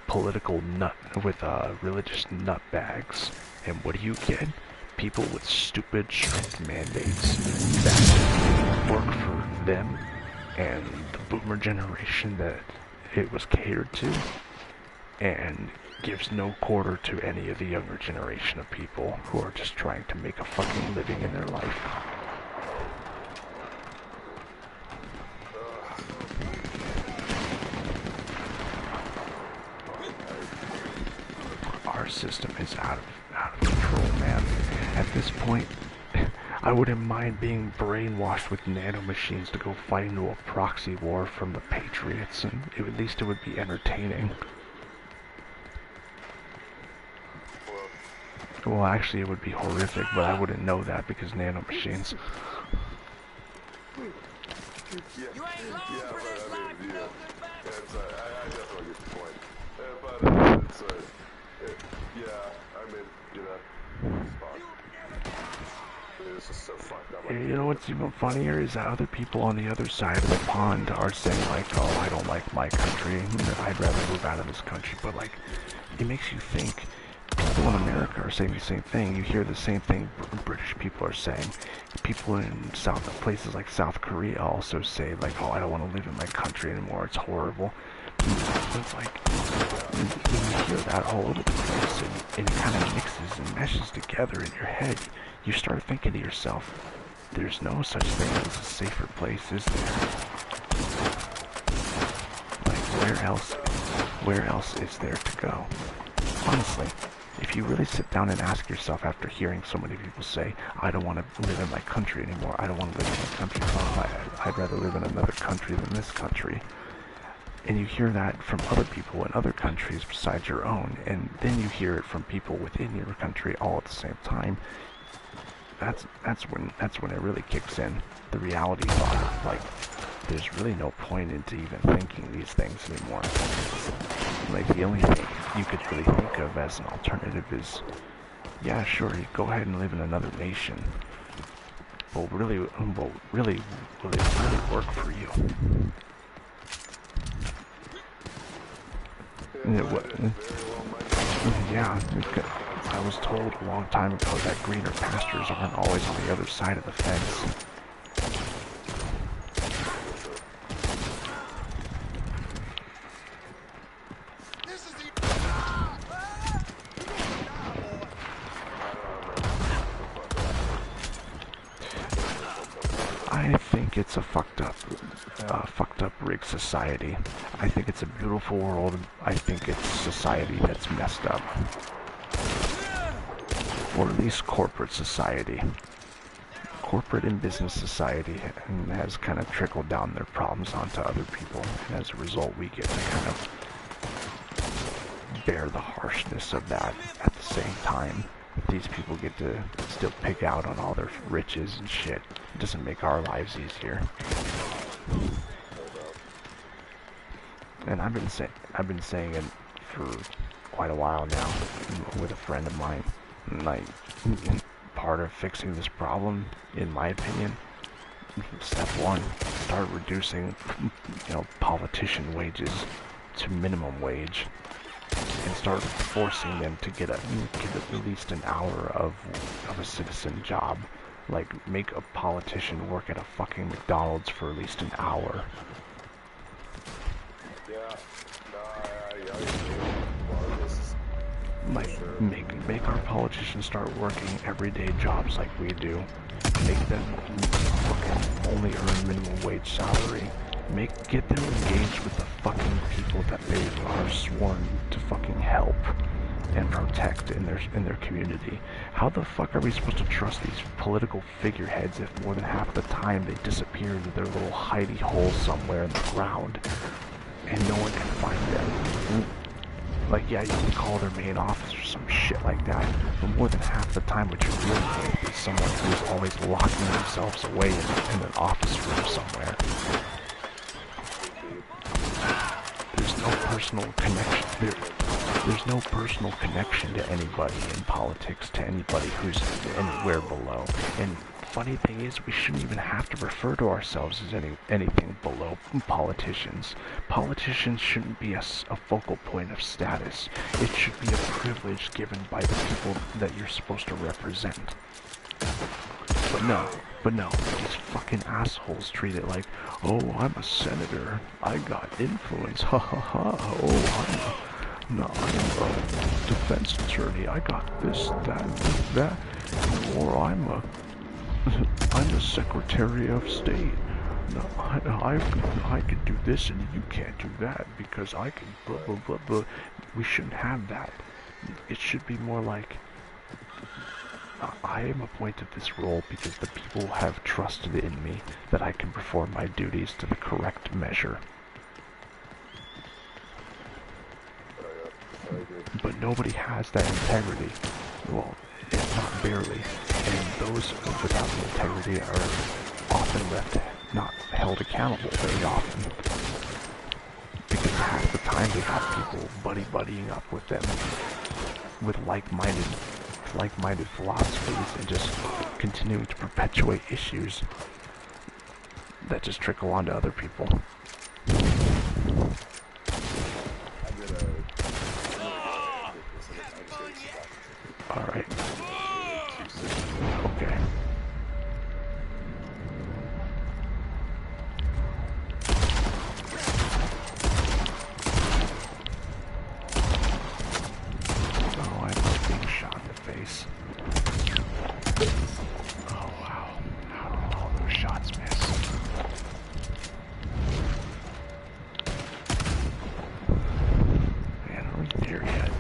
S1: religious nutbags, and what do you get? People with stupid strict mandates that work for them and the boomer generation that it was catered to, and gives no quarter to any of the younger generation of people who are just trying to make a fucking living in their life. Our system is out of control, man. At this point, I wouldn't mind being brainwashed with nanomachines to go fight into a proxy war from the Patriots, and at least it would be entertaining. Well, actually, it would be horrific, but I wouldn't know that because nanomachines.
S3: You ain't long for this life, you no good man.
S2: It's, I definitely get the point. But it's, yeah, I mean, you know, it's fine. This is so fucked up.
S1: You know what's even funnier is that other people on the other side of the pond are saying like, oh, I don't like my country, I'd rather move out of this country, but like, it makes you think. People in America are saying the same thing. You hear the same thing British people are saying. People in places like South Korea also say like, oh, I don't want to live in my country anymore, it's horrible. It's like, you hear that all over the place, and it kind of mixes and meshes together in your head. You start thinking to yourself, there's no such thing as a safer place, is there? Like, where else is there to go? Honestly, if you really sit down and ask yourself after hearing so many people say, I don't want to live in my country anymore, I don't want to live in my country, I'd rather live in another country than this country, and you hear that from other people in other countries besides your own, and then you hear it from people within your country all at the same time, that's when it really kicks in, the reality thought, like, there's really no point into even thinking these things anymore. Like, the only thing you could really think of as an alternative is, yeah, sure, you go ahead and live in another nation. But really, will it really work for you? Yeah, I was told a long time ago that greener pastures aren't always on the other side of the fence. I think it's a fucked up rigged society. I think it's a beautiful world. I think it's society that's messed up. Or at least corporate society. Corporate and business society has kind of trickled down their problems onto other people. And as a result, we get to kind of bear the harshness of that at the same time. These people get to still pick out on all their riches and shit. It doesn't make our lives easier. And I've been saying it for quite a while now with a friend of mine. Like, part of fixing this problem, in my opinion, step one, start reducing, politician wages to minimum wage. And start forcing them to get at least an hour of a citizen job. Like, make a politician work at a fucking McDonald's for at least an hour.
S2: Yeah,
S1: Like, make our politicians start working everyday jobs like we do. Make them fucking only earn minimum wage salary. Get them engaged with the fucking people that they are sworn to fucking help and protect in their community. How the fuck are we supposed to trust these political figureheads if more than half the time they disappear into their little hidey hole somewhere in the ground and no one can find them? like, yeah, you can call their main office or some shit like that, but more than half the time what you're dealing with is someone who's always locking themselves away in an office room somewhere. There's no personal connection. There's no personal connection to anybody in politics, to anybody who's anywhere below. And funny thing is, we shouldn't even have to refer to ourselves as anything below politicians. Politicians shouldn't be a focal point of status. It should be a privilege given by the people that you're supposed to represent. But no, these fucking assholes treat it like, oh, I'm a senator, I got influence, ha ha ha, oh, I'm a defense attorney, I got this, that, or I'm a secretary of state. No, I can do this and you can't do that because I can blah blah blah blah. We shouldn't have that. It should be more like, I am appointed this role because the people have trusted in me that I can perform my duties to the correct measure. But nobody has that integrity. Well, if not barely. And those without the integrity are often left not held accountable very often. Because half the time they got people buddying up with them with like-minded philosophies and just continuing to perpetuate issues that just trickle onto other people. Alright. Okay. Oh, I'm being shot in the face. Oh, wow. How did all those shots miss? Man, are we there yet?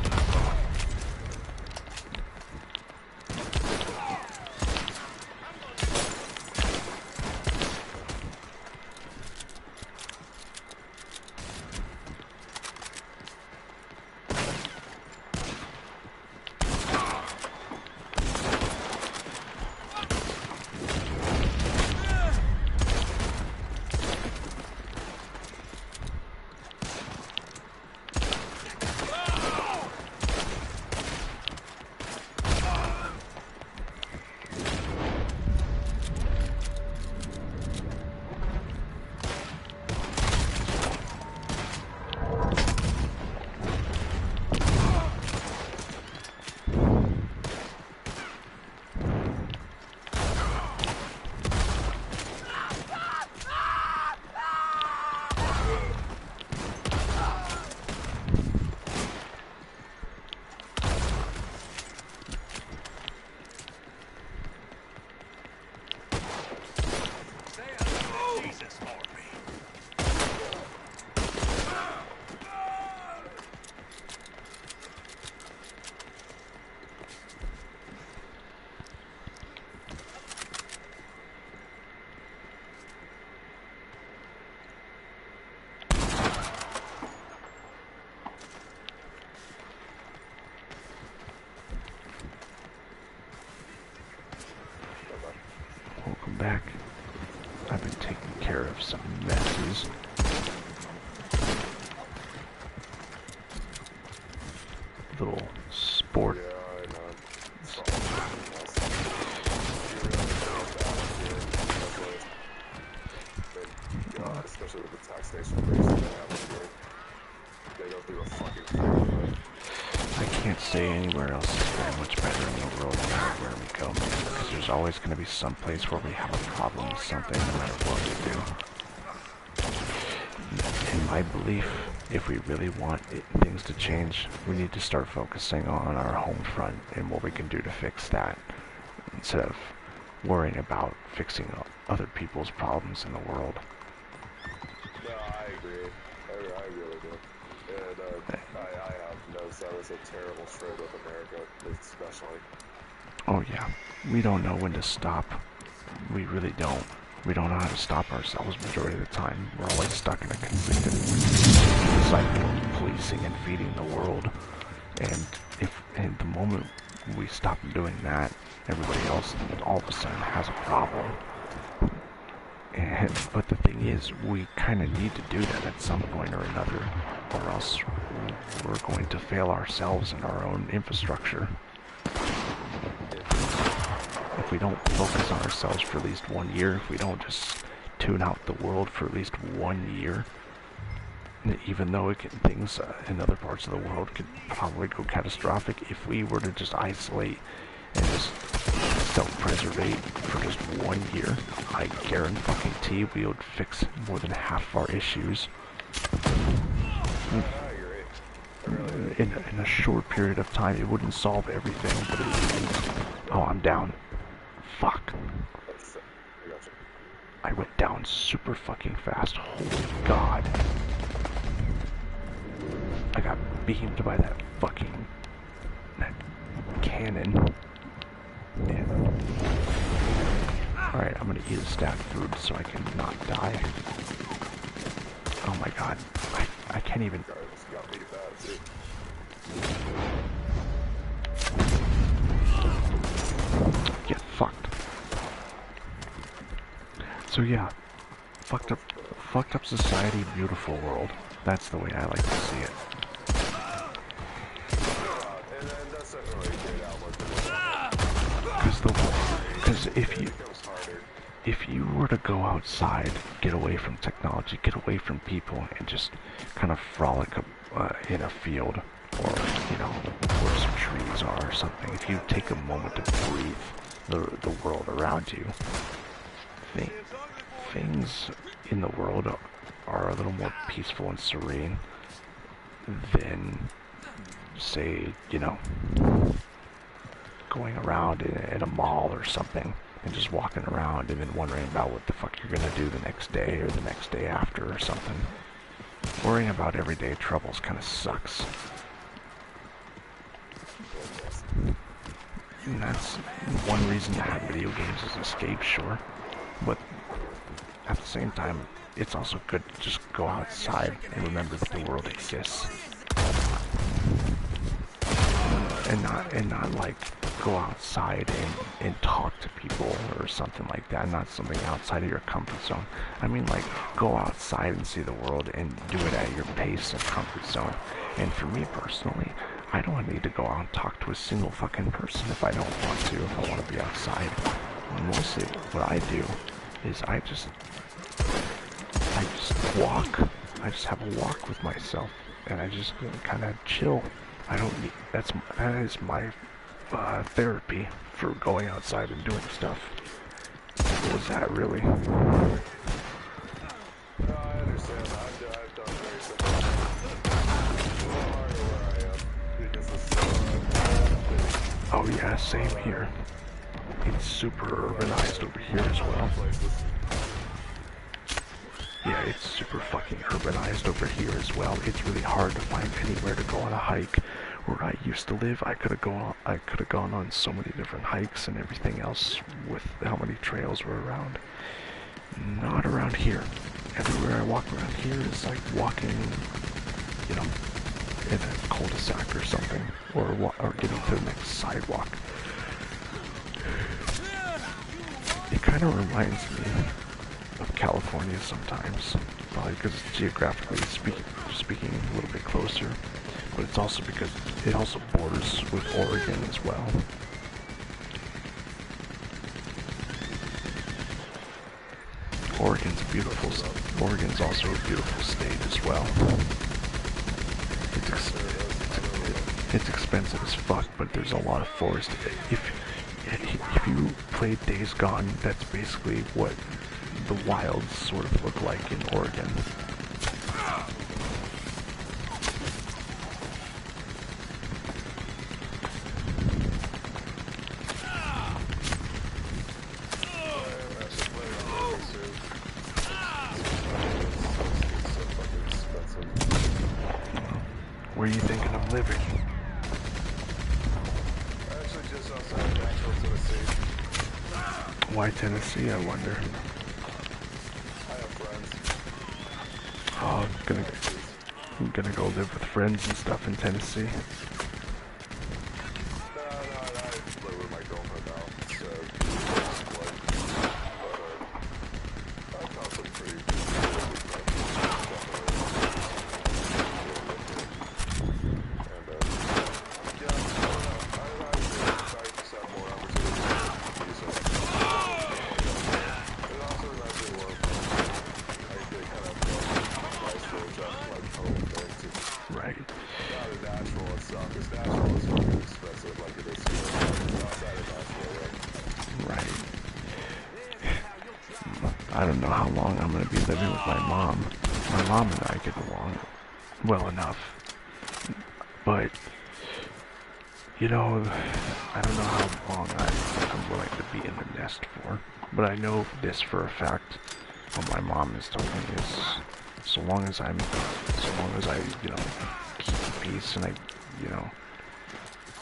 S1: Welcome back. I've been taking care of some messes. Little sport.
S2: Yeah, I know. Especially with the taxation rates that they have here. They don't do a fucking thing.
S1: I can't say anywhere else is very much better in the world no matter where we go, because there's always going to be some place where we have a problem with something no matter what we do. In my belief, if we really want things to change, we need to start focusing on our home front and what we can do to fix that, instead of worrying about fixing other people's problems in the world.
S2: No, I agree. I really do. And I have noticed that was a terrible trade with America, especially.
S1: Oh yeah, we don't know when to stop. We really don't. We don't know how to stop ourselves majority of the time. We're always stuck in a consistent cycle of policing and feeding the world. And in the moment we stop doing that, everybody else all of a sudden has a problem. But the thing is, we kind of need to do that at some point or another, or else we're going to fail ourselves in our own infrastructure. If we don't focus on ourselves for at least 1 year, if we don't just tune out the world for at least 1 year, even though things in other parts of the world could probably go catastrophic, if we were to just isolate and just self-preservate for just 1 year, I guarantee we would fix more than half of our issues in a short period of time. It wouldn't solve everything, but it would. Oh, I'm down. Fuck. I went down super fucking fast. Holy God. I got beamed by that fucking cannon. Yeah. Alright, I'm gonna eat a stack of food so I can not die. Oh my God. I can't even. Get fucked. So yeah, fucked up society, beautiful world. That's the way I like to see it. Because if you were to go outside, get away from technology, get away from people, and just kind of frolic in a field, or where some trees are or something, if you take a moment to breathe the world around you, things in the world are a little more peaceful and serene than, say, going around in a mall or something and just walking around and then wondering about what the fuck you're gonna do the next day or the next day after or something. Worrying about everyday troubles kind of sucks. And that's one reason to have video games as escape, sure. But at the same time, it's also good to just go outside and remember that the world exists. And not like go outside and talk to people or something like that. Not something outside of your comfort zone. I mean, like, go outside and see the world and do it at your pace and comfort zone. And for me personally, I don't need to go out and talk to a single fucking person if I don't want to, if I want to be outside. Mostly what I do is I just walk. I just have a walk with myself, and I just kind of chill. I don't need, that is my therapy for going outside and doing stuff. What was that really?
S2: No, I understand. I've done very similar. Where I am, because it's
S1: Oh yeah, same here. It's super urbanized over here as well. Yeah, it's super fucking urbanized over here as well. It's really hard to find anywhere to go on a hike. Where I used to live, I could have gone on so many different hikes and everything else with how many trails were around. Not around here. Everywhere I walk around here is like walking, in a cul-de-sac or something, or getting to the next sidewalk. It kind of reminds me of California sometimes, probably because it's geographically speaking a little bit closer, but it's also because it also borders with Oregon as well. Oregon's also a beautiful state as well. It's expensive as fuck, but there's a lot of forest. If you played Days Gone, that's basically what the wilds sort of look like in Oregon. Where are you thinking of living?
S2: actually just outside of Nashville, Tennessee.
S1: Why Tennessee, I wonder? Oh, I'm gonna go live with friends and stuff in Tennessee.
S2: No, I live with my girlfriend now, so I've got some pretty good
S1: Right.
S2: Not in Nashville itself, because Nashville is fucking expensive like it is here. Outside of Nashville,
S1: Right. I don't know how long I'm gonna be living with my mom. My mom and I get along well enough. But, you know, I don't know how long I'm willing to be in the nest for. But I know this for a fact. What my mom has told me is, so long as I, you know, keep the peace and I, you know,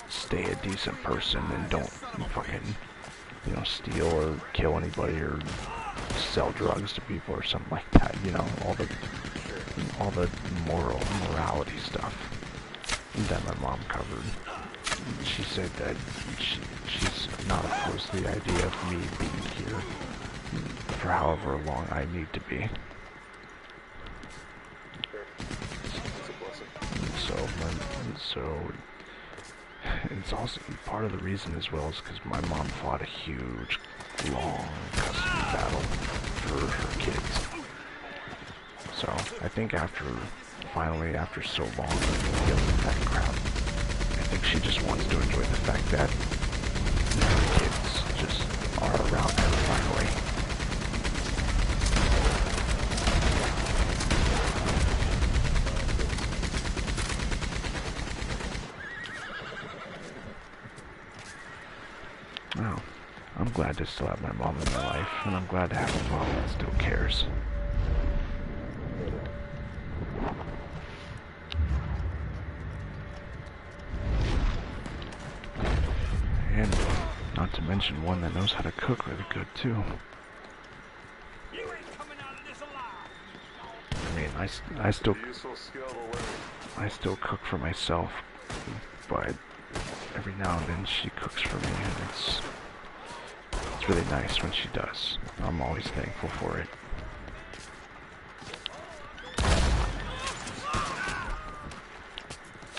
S1: stay a decent person and don't fucking, you know, steal or kill anybody or sell drugs to people or something like that, you know, all the morality stuff that my mom covered. She said that she's not opposed to the idea of me being here for however long I need to be. So it's also part of the reason as well is because my mom fought a huge, long custody battle for her kids. So I think finally after so long of dealing with that crap, I think she just wants to enjoy the fact that her kids just are around her finally. Well, I'm glad to still have my mom in my life, and I'm glad to have a mom that still cares. And not to mention one that knows how to cook really good too.
S3: You ain't coming out of this alive.
S1: I mean, I still cook for myself, but every now and then she cooks for me, and it's really nice when she does. I'm always thankful for it.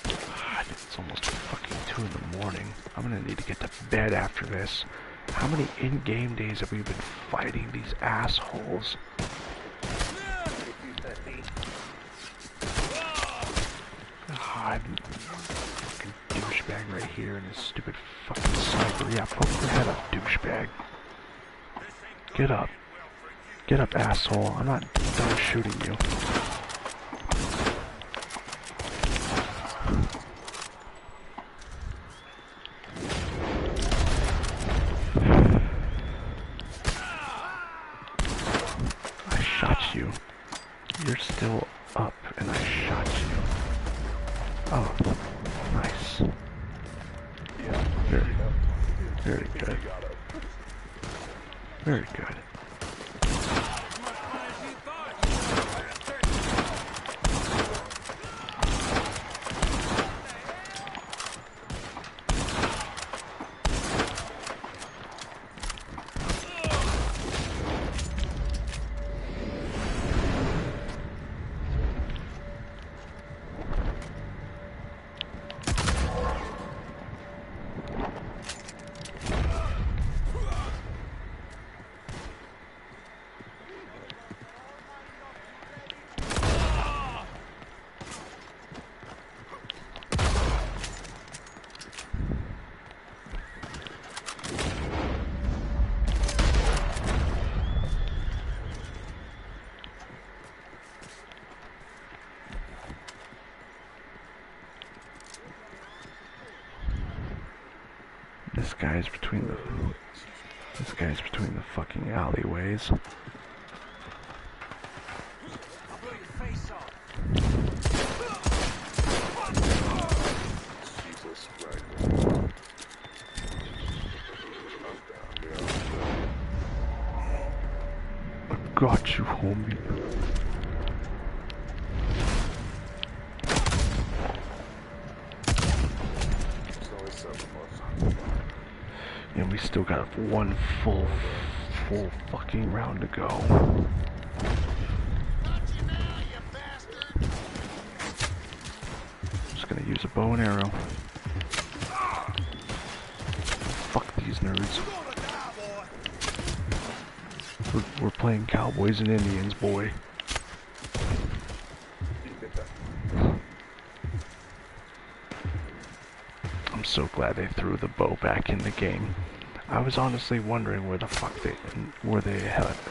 S1: God, it's almost fucking 2 in the morning. I'm gonna need to get to bed after this. How many in-game days have we been fighting these assholes? God, fucking douchebag right here and this stupid fucking sniper. Yeah, poke your head up, douchebag. Get up. Get up, asshole. I'm not done shooting you. I shot you. You're still up, and I shot you. Oh, nice.
S2: Yeah.
S1: Very good. Very good. This guy's between the fucking alleyways.
S3: I'll blow your face off.
S2: Jesus Christ.
S1: I got you, homie. And we still got one full fucking round to go. Just gonna use a bow and arrow. Fuck these nerds. We're playing cowboys and Indians, boy. I'm so glad they threw the bow back in the game. I was honestly wondering where the fuck they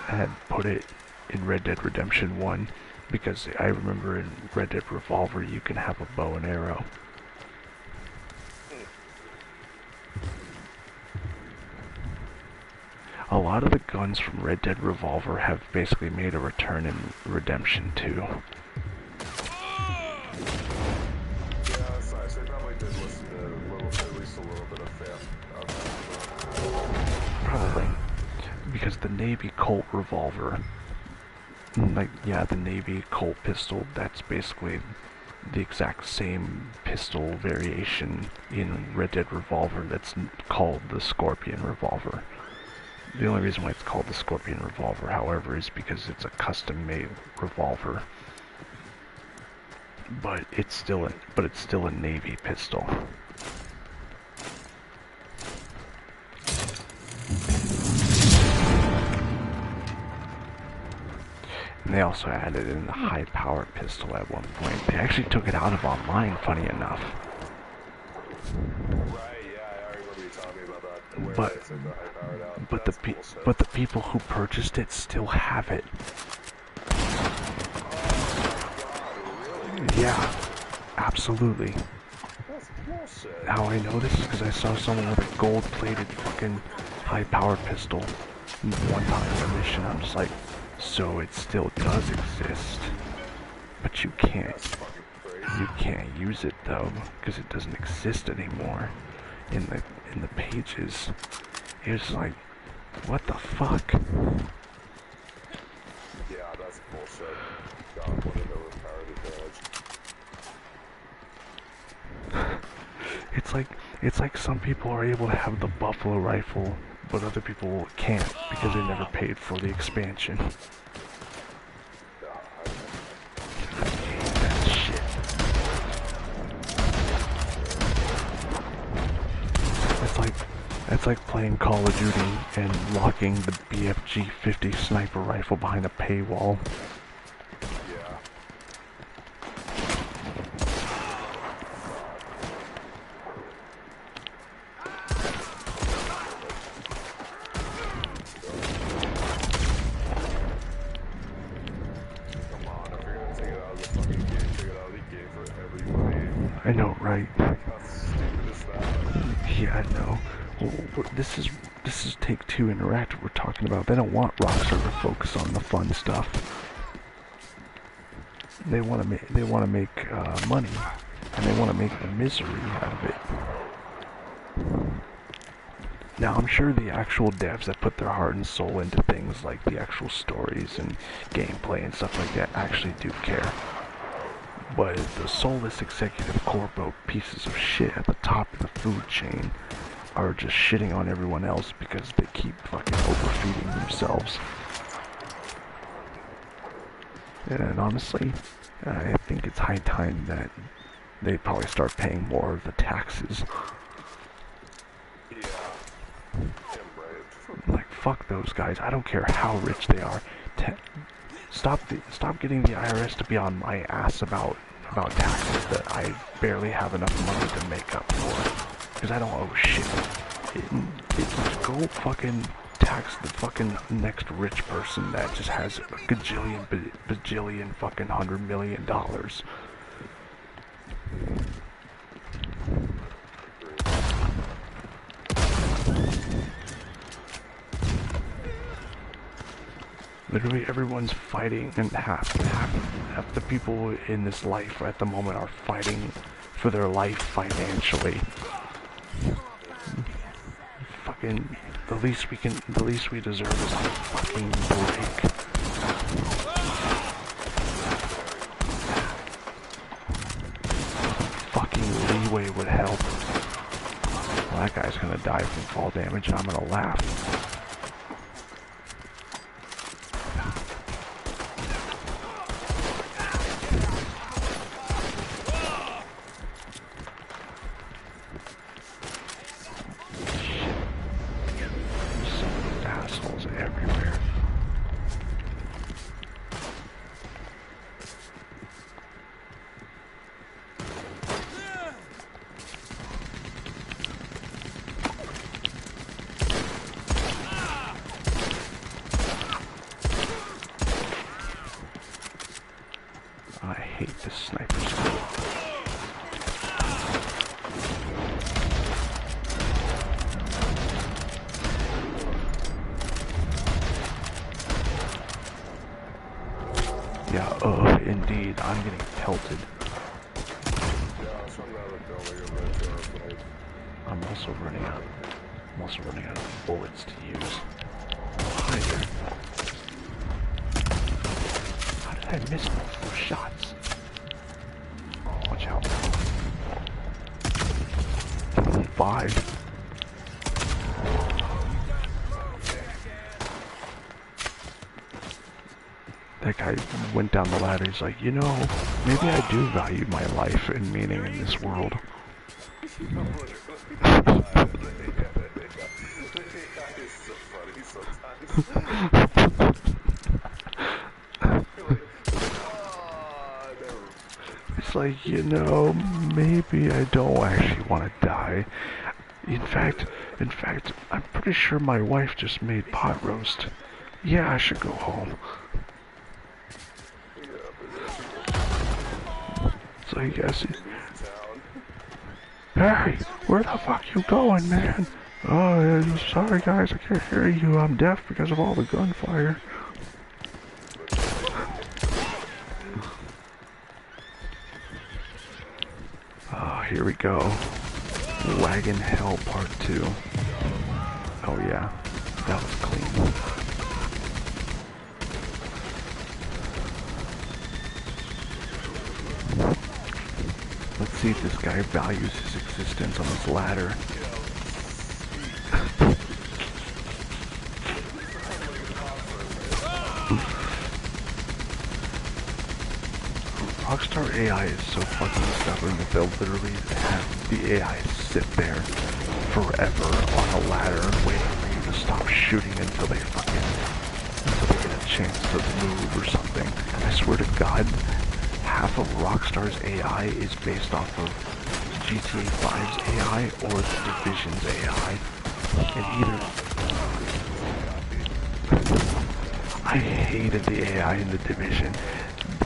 S1: had put it in Red Dead Redemption 1, because I remember in Red Dead Revolver you can have a bow and arrow. A lot of the guns from Red Dead Revolver have basically made a return in Redemption 2.
S2: Yeah, that's nice. They probably did listen to at least a little bit of fan.
S1: Probably. Because the Navy Colt revolver, the Navy Colt pistol, that's basically the exact same pistol variation in Red Dead Revolver that's called the Scorpion revolver. The only reason why it's called the Scorpion revolver, however, is because it's a custom-made revolver. But it's still a Navy pistol. And they also added in the high-power pistol at one point. They actually took it out of online, funny enough.
S2: Right, yeah, I remember you telling me about that.
S1: But the people who purchased it still have it. Yeah, absolutely.
S2: That's bullshit.
S1: How I know this is because I saw someone with a gold-plated fucking high-power pistol one time in a mission. I'm just like, so it still does exist, but you can't use it though because it doesn't exist anymore in the pages. It's like, what the fuck?
S2: Yeah, that's bullshit. God, what an overpowered advantage.
S1: It's like some people are able to have the Buffalo rifle, but other people can't because they never paid for the expansion. I hate that shit. It's like playing Call of Duty and locking the BFG 50 sniper rifle behind a paywall.
S2: Yeah. Come on, if you're gonna take it out of the fucking game, take it out of the game for everybody.
S1: I know, right?
S2: How stupid is that?
S1: Yeah, I know. Well, this is Take-Two Interactive we're talking about. They don't want Rockstar to focus on the fun stuff. They want to make money, and they want to make the misery out of it. Now, I'm sure the actual devs that put their heart and soul into things like the actual stories and gameplay and stuff like that actually do care. But the soulless executive corpo pieces of shit at the top of the food chain are just shitting on everyone else because they keep fucking overfeeding themselves. And honestly, I think it's high time that they probably start paying more of the taxes.
S2: Yeah. Damn right.
S1: Like, fuck those guys. I don't care how rich they are. Stop getting the IRS to be on my ass about taxes that I barely have enough money to make up for. Because I don't owe shit. Go fucking tax the fucking next rich person that just has a gajillion, bajillion fucking $100 million. Literally everyone's fighting, and half the people in this life at the moment are fighting for their life financially. Fucking, the least we deserve is a fucking break. Fucking leeway would help. Well, that guy's gonna die from fall damage and I'm gonna laugh. Assholes everywhere. I hate this sniper scope. Yeah, indeed, I'm getting pelted. I'm also running out. I'm also running out of bullets to use. Hi there. How did I miss multiple shots? Watch out. 5. That guy went down the ladder. He's like, you know, maybe I do value my life and meaning in this world. It's like, you know, maybe I don't actually want to die. In fact, I'm pretty sure my wife just made pot roast. Yeah, I should go home. So I guess hey, where the fuck you going, man? Oh, sorry guys, I can't hear you. I'm deaf because of all the gunfire. Oh, here we go. Wagon Hell Part 2. Oh yeah, that was clean. Let's see if this guy values his existence on this ladder. Rockstar AI is so fucking stubborn that they'll literally have the AI sit there forever on a ladder waiting for you to stop shooting until they get a chance to move or something. I swear to God, half of Rockstar's AI is based off of GTA 5's AI or the Division's AI. And I hated the AI in the Division.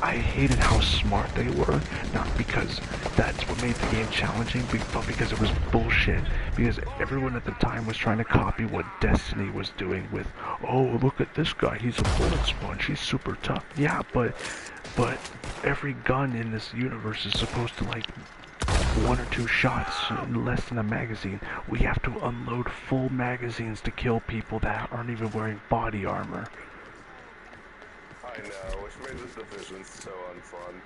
S1: I hated how smart they were, not because that's what made the game challenging, but because it was bullshit. Because everyone at the time was trying to copy what Destiny was doing with, oh, look at this guy, he's a bullet sponge, he's super tough. Yeah, but every gun in this universe is supposed to, like, 1 or 2 shots in less than a magazine. We have to unload full magazines to kill people that aren't even wearing body armor.
S2: I know, which made the Division so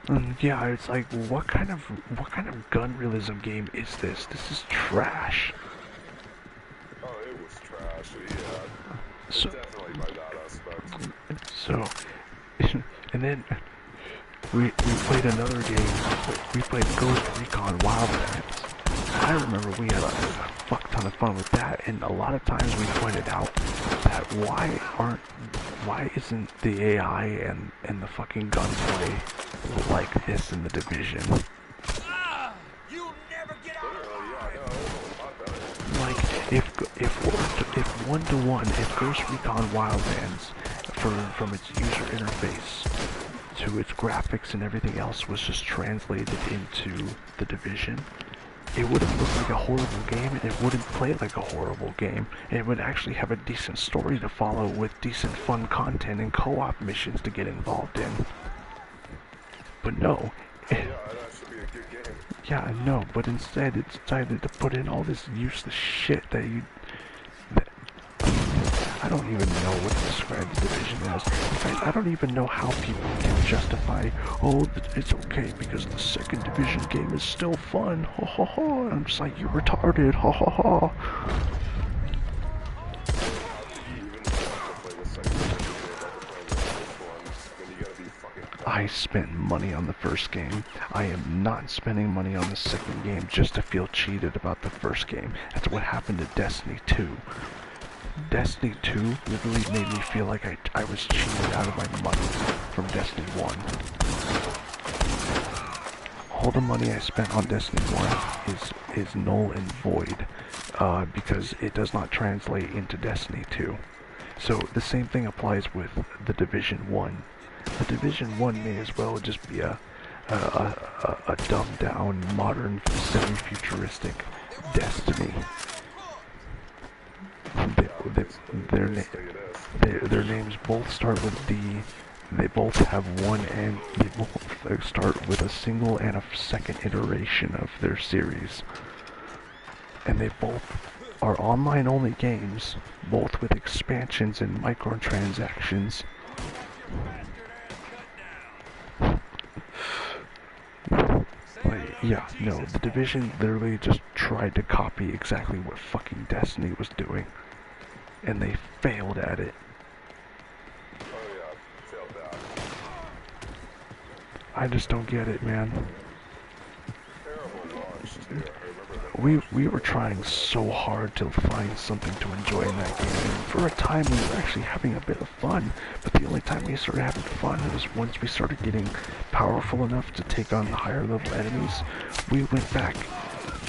S2: unfun.
S1: Yeah, it's like, what kind of gun realism game is this? This is trash.
S2: Oh, it was trash, yeah.
S1: So,
S2: definitely by that aspect.
S1: So, and then we played another game. We played Ghost Recon Wildlands. I remember we had a fuck ton of fun with that, and a lot of times we pointed out that why isn't the AI and the fucking gunplay like this in the Division?
S3: You'll never get out.
S1: Like, if 1-to-1, if Ghost Recon Wildlands, from its user interface to its graphics and everything else was just translated into the Division, it wouldn't look like a horrible game, and it wouldn't play like a horrible game, and it would actually have a decent story to follow with decent fun content and co-op missions to get involved in. But no.
S2: Yeah, that should be a good game.
S1: Yeah, I know, but instead it's decided to put in all this useless shit that I don't even know what to describe the Division as. In fact, I don't even know how people can justify, oh, it's okay because the second Division game is still fun. Ha ha ha. I'm just like, you're retarded. Ha ha ha. I spent money on the first game. I am not spending money on the second game just to feel cheated about the first game. That's what happened to Destiny 2. Destiny 2 literally made me feel like I was cheated out of my money from Destiny 1. All the money I spent on Destiny 1 is null and void because it does not translate into Destiny 2. So the same thing applies with the Division 1. The Division 1 may as well just be a dumbed down, modern, semi-futuristic Destiny. Their names both start with D. They both have one and they both start with a single and a second iteration of their series. And they both are online-only games, both with expansions and microtransactions. Yeah, no, the Division literally just tried to copy exactly what fucking Destiny was doing. And they failed at it.
S2: Oh yeah, failed that.
S1: I just don't get it, man.
S2: Terrible launch too. I remember that.
S1: We were trying so hard to find something to enjoy in that game. And for a time we were actually having a bit of fun, but the only time we started having fun was once we started getting powerful enough to take on the higher level enemies. We went back.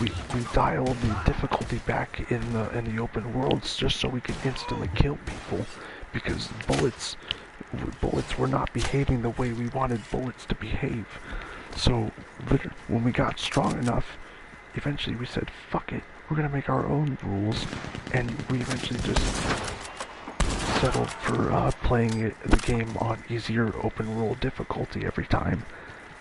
S1: We dialed the difficulty back in the open worlds just so we could instantly kill people, because bullets were not behaving the way we wanted bullets to behave. So literally, when we got strong enough, eventually we said, fuck it, we're gonna make our own rules, and we eventually just settled for playing the game on easier open world difficulty every time,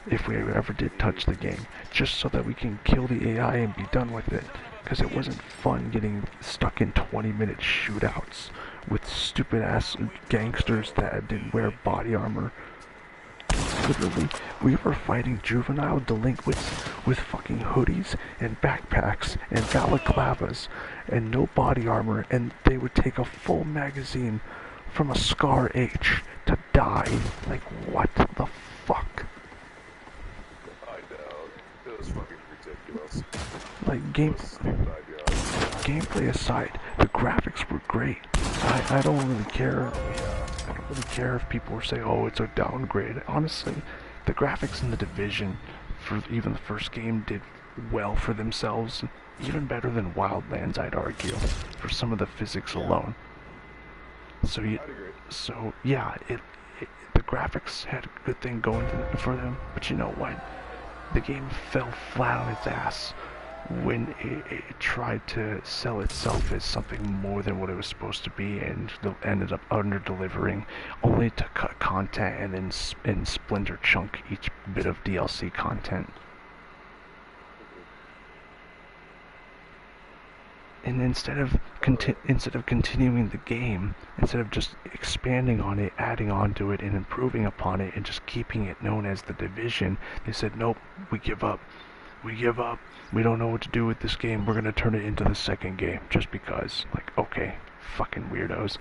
S1: if we ever did touch the game, just so that we can kill the AI and be done with it, because it wasn't fun getting stuck in 20-minute shootouts with stupid ass gangsters that didn't wear body armor. Literally, we were fighting juvenile delinquents with fucking hoodies and backpacks and balaclavas and no body armor, and they would take a full magazine from a Scar H to die. Like, what the fuck?
S2: I know. It was fucking ridiculous.
S1: Like, gameplay aside, the graphics were great. I don't really care. I don't really care if people were saying, oh, it's a downgrade. Honestly, the graphics in the Division, for even the first game, did well for themselves. Even better than Wildlands, I'd argue, for some of the physics alone. So yeah, the graphics had a good thing going for them, but you know what? The game fell flat on its ass when it tried to sell itself as something more than what it was supposed to be, and ended up under-delivering, only to cut content and then splinter chunk each bit of DLC content. And instead of continuing the game, instead of just expanding on it, adding on to it, and improving upon it, and just keeping it known as the Division, they said, nope, we give up. We give up. We don't know what to do with this game. We're gonna turn it into the second game, just because. Like, okay, fucking weirdos.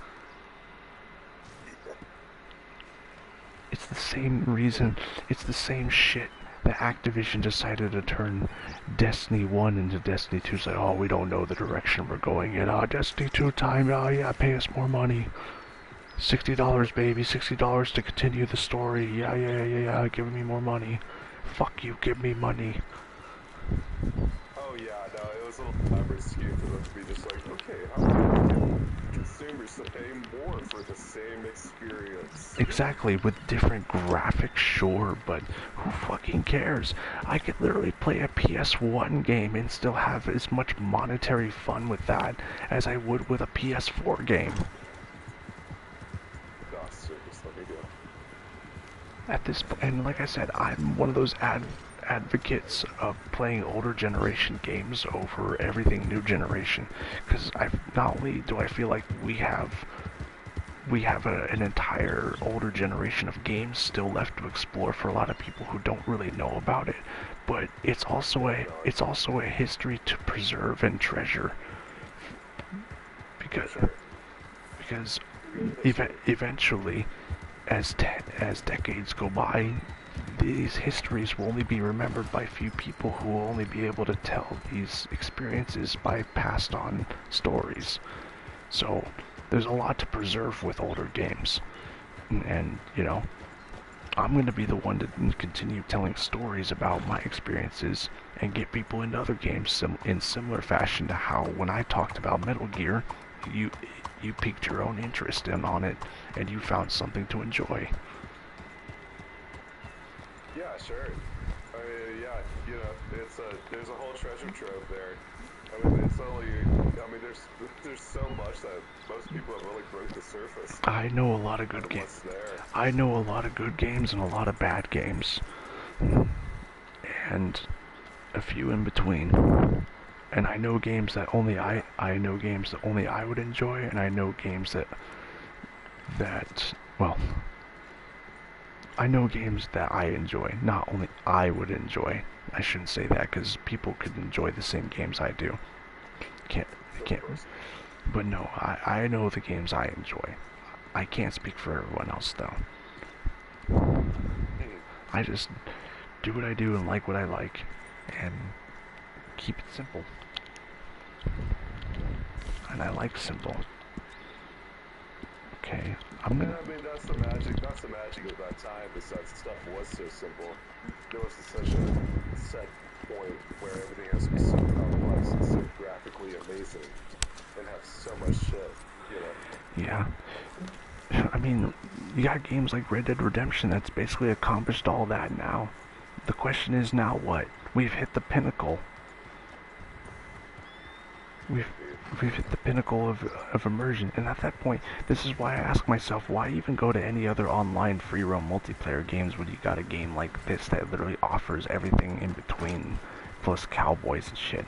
S1: It's the same reason, it's the same shit that Activision decided to turn Destiny 1 into Destiny 2. It's like, oh, we don't know the direction we're going in. Destiny 2 time, oh yeah, pay us more money. $60, baby, $60 to continue the story. Yeah, give me more money. Fuck you, give me money.
S2: Oh yeah, no, it was a little elaborate scheme for them to be just like, okay, how can we get consumers to pay more for the same experience?
S1: Exactly, with different graphics, sure, but who fucking cares? I could literally play a PS1 game and still have as much monetary fun with that as I would with a PS4 game.
S2: God, serious, let me go.
S1: At this point, and like I said, I'm one of those advocates of playing older generation games over everything new generation, because not only do I feel like we have we have an entire older generation of games still left to explore for a lot of people who don't really know about it. But it's also a history to preserve and treasure, because because eventually, as decades go by, these histories will only be remembered by few people who will only be able to tell these experiences by passed on stories. So there's a lot to preserve with older games, and you know, I'm going to be the one to continue telling stories about my experiences and get people into other games in similar fashion to how when I talked about Metal Gear, you piqued your own interest on it and you found something to enjoy.
S2: Yeah, sure. I mean, yeah, you know, there's a whole treasure trove there. I mean, there's so much that most people have only broke the surface.
S1: I know a lot of good games. I know a lot of good games and a lot of bad games, and a few in between. And I know games that only I know games that only I would enjoy, and I know games that well, I know games that I enjoy, not only I would enjoy. I shouldn't say that because people could enjoy the same games I do. Can't. But no, I know the games I enjoy. I can't speak for everyone else though. I just do what I do and like what I like, and keep it simple. And I like simple. Okay, I'm gonna.
S2: I mean, that's the magic of that time. Is that stuff was so simple. There was such a set point where everything has to be so complex and so graphically amazing, and have so much shit. You know.
S1: Yeah. I mean, you got games like Red Dead Redemption that's basically accomplished all that now. The question is now what? We've hit the pinnacle. We've hit the pinnacle of immersion, and at that point, this is why I ask myself, why even go to any other online free roam multiplayer games when you got a game like this that literally offers everything in between, plus cowboys and shit.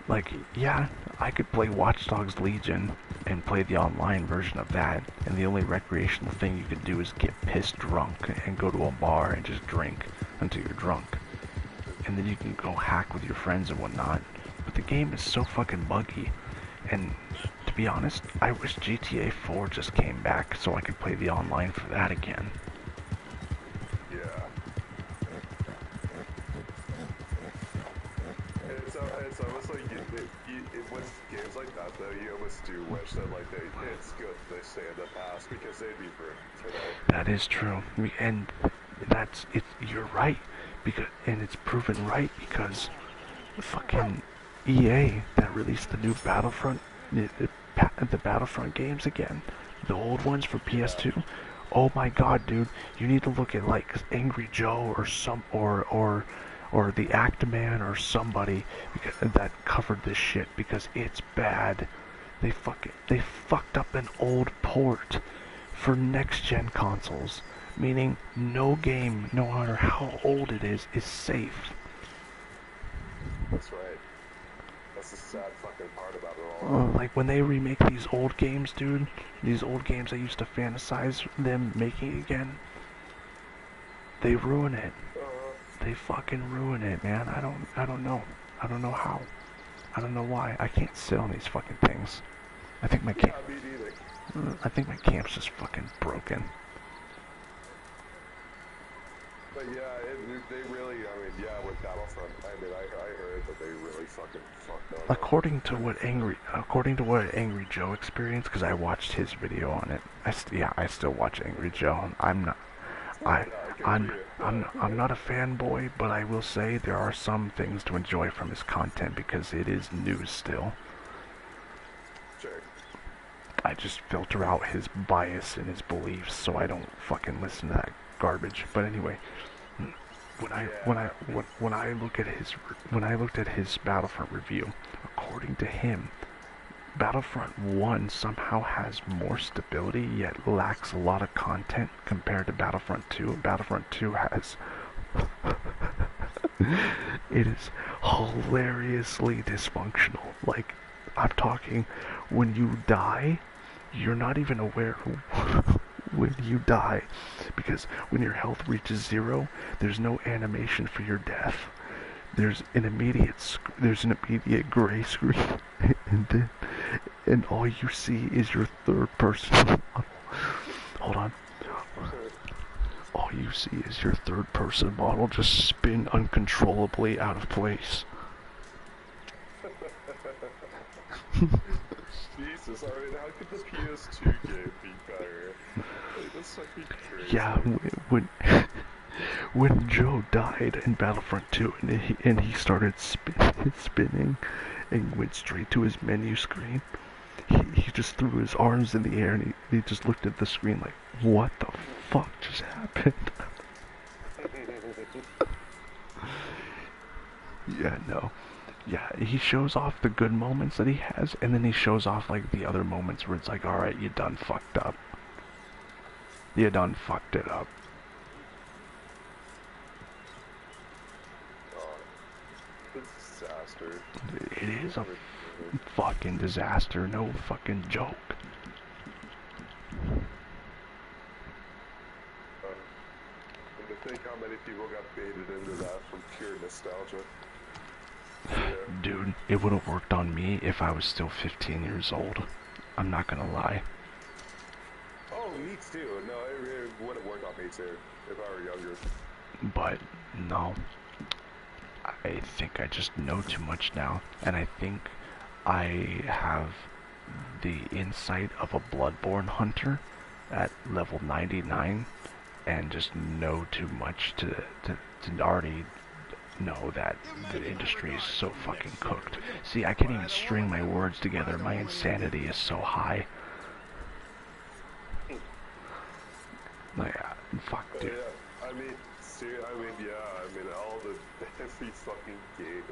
S1: Like, yeah, I could play Watch Dogs Legion and play the online version of that, and the only recreational thing you could do is get pissed drunk and go to a bar and just drink until you're drunk. And then you can go hack with your friends and whatnot. But the game is so fucking buggy, and to be honest, I wish GTA 4 just came back so I could play the online for that again.
S2: Yeah. It's almost like with games like that though, you almost do wish that like it's good they stay in the past because they'd be ruined today.
S1: That is true, and that's it. You're right, and it's proven right because fucking EA that released the new Battlefront, the Battlefront games again, the old ones for PS2. Oh my god, dude, you need to look at like Angry Joe or the Actman or somebody that covered this shit because it's bad. They fucked up an old port for next gen consoles, meaning no game, no matter how old it is safe.
S2: That's right. That's the sad fucking part about it all.
S1: Like when they remake these old games, dude, these old games I used to fantasize them making again, they ruin it. They fucking ruin it, man. I don't know. I don't know how. I don't know why. I can't sit on these fucking things. I think my camp's just fucking broken.
S2: But yeah, they really, I mean, yeah, with Battlefront, I mean, I heard that they really fucking fucked up.
S1: According to what Angry Joe experienced, because I watched his video on it. I still watch Angry Joe. I'm not a fanboy, but I will say there are some things to enjoy from his content because it is news still.
S2: Sure.
S1: I just filter out his bias and his beliefs so I don't fucking listen to that garbage. But anyway, when I looked at his Battlefront review, according to him, Battlefront 1 somehow has more stability yet lacks a lot of content compared to Battlefront 2. Battlefront 2 has it is hilariously dysfunctional. Like, I'm talking, when you die, you're not even aware when you die, because when your health reaches 0, there's no animation for your death. There's an immediate gray screen, and all you see is your third person model. Hold on. All you see is your third person model just spin uncontrollably out of place.
S2: Jesus, alright, how could the PS2 game be better? Like, that's fucking crazy.
S1: Yeah, when Joe died in Battlefront 2 and he started spinning and went straight to his menu screen, he just threw his arms in the air and he just looked at the screen like, what the fuck just happened? Yeah, no. Yeah, he shows off the good moments that he has, and then he shows off like the other moments where it's like, alright, you done fucked up. You done fucked it up.
S2: Disaster.
S1: It is a fucking disaster, no fucking joke.
S2: And to think how many people got baited into that from pure nostalgia.
S1: Dude, it would have worked on me if I was still 15 years old. I'm not gonna lie.
S2: Oh, me too. No, it would have worked on me too, if I were younger.
S1: But, no. I think I just know too much now, and I think I have the insight of a Bloodborne hunter at level 99, and just know too much to already know that the industry is so fucking cooked. See, I can't even string my words together. My insanity is so high. Like, fuck, dude.
S2: Yeah, I mean, all the every fucking game.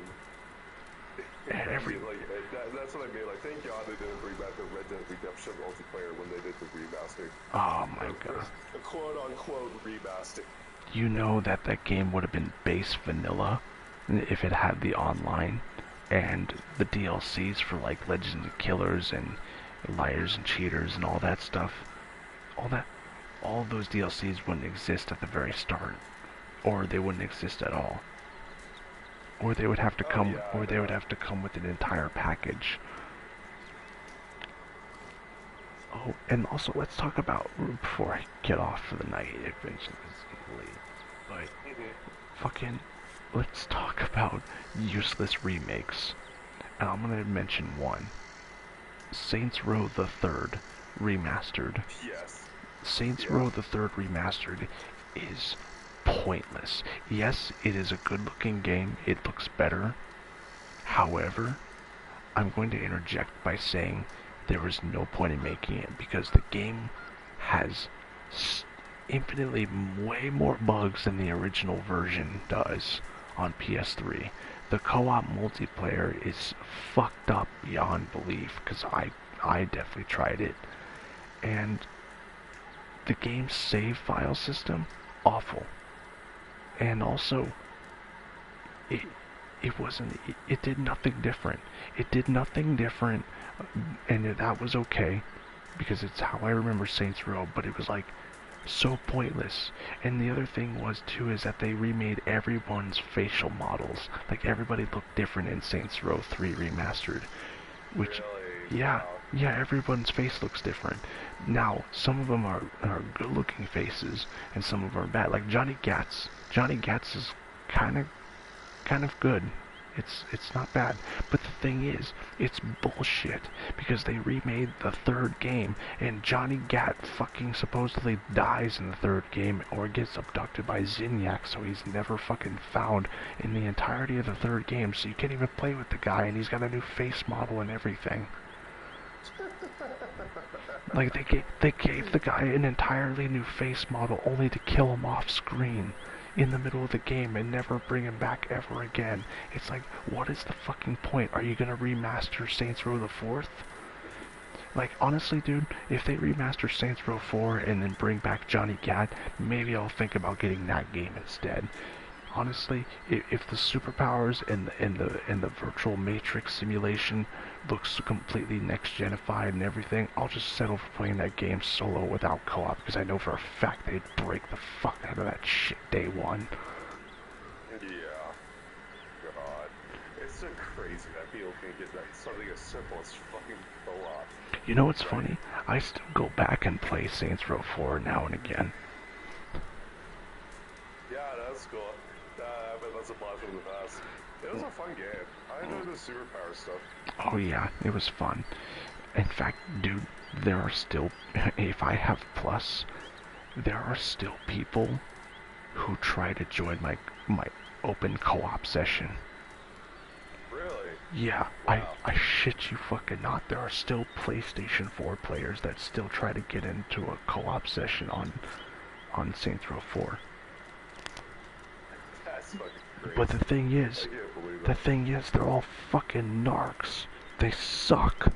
S2: That's what I mean. Like, thank God they didn't bring back the Red Dead Redemption multiplayer when they did the remaster.
S1: Oh my god.
S2: A quote-unquote remaster.
S1: You know that game would have been base vanilla if it had the online and the DLCs for like Legends of Killers and Liars and Cheaters and all that stuff. All of those DLCs wouldn't exist at the very start, or they wouldn't exist at all, or they would have to come, would have to come with an entire package. Oh, and also let's talk about, before I get off for the night, eventually it's late, but fucking, let's talk about useless remakes. And I'm gonna mention one. Saints Row the Third Remastered.
S2: Yes.
S1: Saints Row the Third Remastered is pointless. Yes, it is a good-looking game. It looks better. However, I'm going to interject by saying there was no point in making it because the game has infinitely way more bugs than the original version does on PS3. The co-op multiplayer is fucked up beyond belief because I definitely tried it, and the game's save file system, awful. And also, it did nothing different. It did nothing different, and that was okay, because it's how I remember Saints Row, but it was like, so pointless. And the other thing was too is that they remade everyone's facial models. Like everybody looked different in Saints Row 3 Remastered, which,
S2: really?
S1: yeah,
S2: Wow.
S1: yeah, everyone's face looks different. Now, some of them are good-looking faces, and some of them are bad. Like Johnny Gatz. Johnny Gatz is kind of good. It's not bad. But the thing is, it's bullshit, because they remade the third game, and Johnny Gat fucking supposedly dies in the third game, or gets abducted by Zinyak, so he's never fucking found in the entirety of the third game, so you can't even play with the guy, and he's got a new face model and everything. Like, they gave the guy an entirely new face model only to kill him off screen in the middle of the game and never bring him back ever again. It's like, what is the fucking point? Are you gonna remaster Saints Row the 4th? Like, honestly, dude, if they remaster Saints Row 4 and then bring back Johnny Gat, maybe I'll think about getting that game instead. honestly, if the superpowers and the virtual matrix simulation looks completely next-genified and everything, I'll just settle for playing that game solo without co-op, because I know for a fact they'd break the fuck out of that shit day one.
S2: Yeah. God. It's so crazy that people can get like something as simple as fucking co-op.
S1: You know what's funny? I still go back and play Saints Row 4 now and again.
S2: Yeah, that's cool. But that's a blast from the past. It was a fun game. I enjoyed the superpower stuff.
S1: Oh yeah, it was fun. In fact, dude, there are still, if I have Plus, there are still people who try to join my open co-op session.
S2: Really?
S1: Yeah,
S2: Wow.
S1: I shit you fucking not. There are still PlayStation 4 players that still try to get into a co-op session on Saints Row 4.
S2: That's fucking crazy.
S1: But the thing
S2: I
S1: is,
S2: can't believe
S1: the
S2: it.
S1: thing is, they're all fucking narcs. They suck.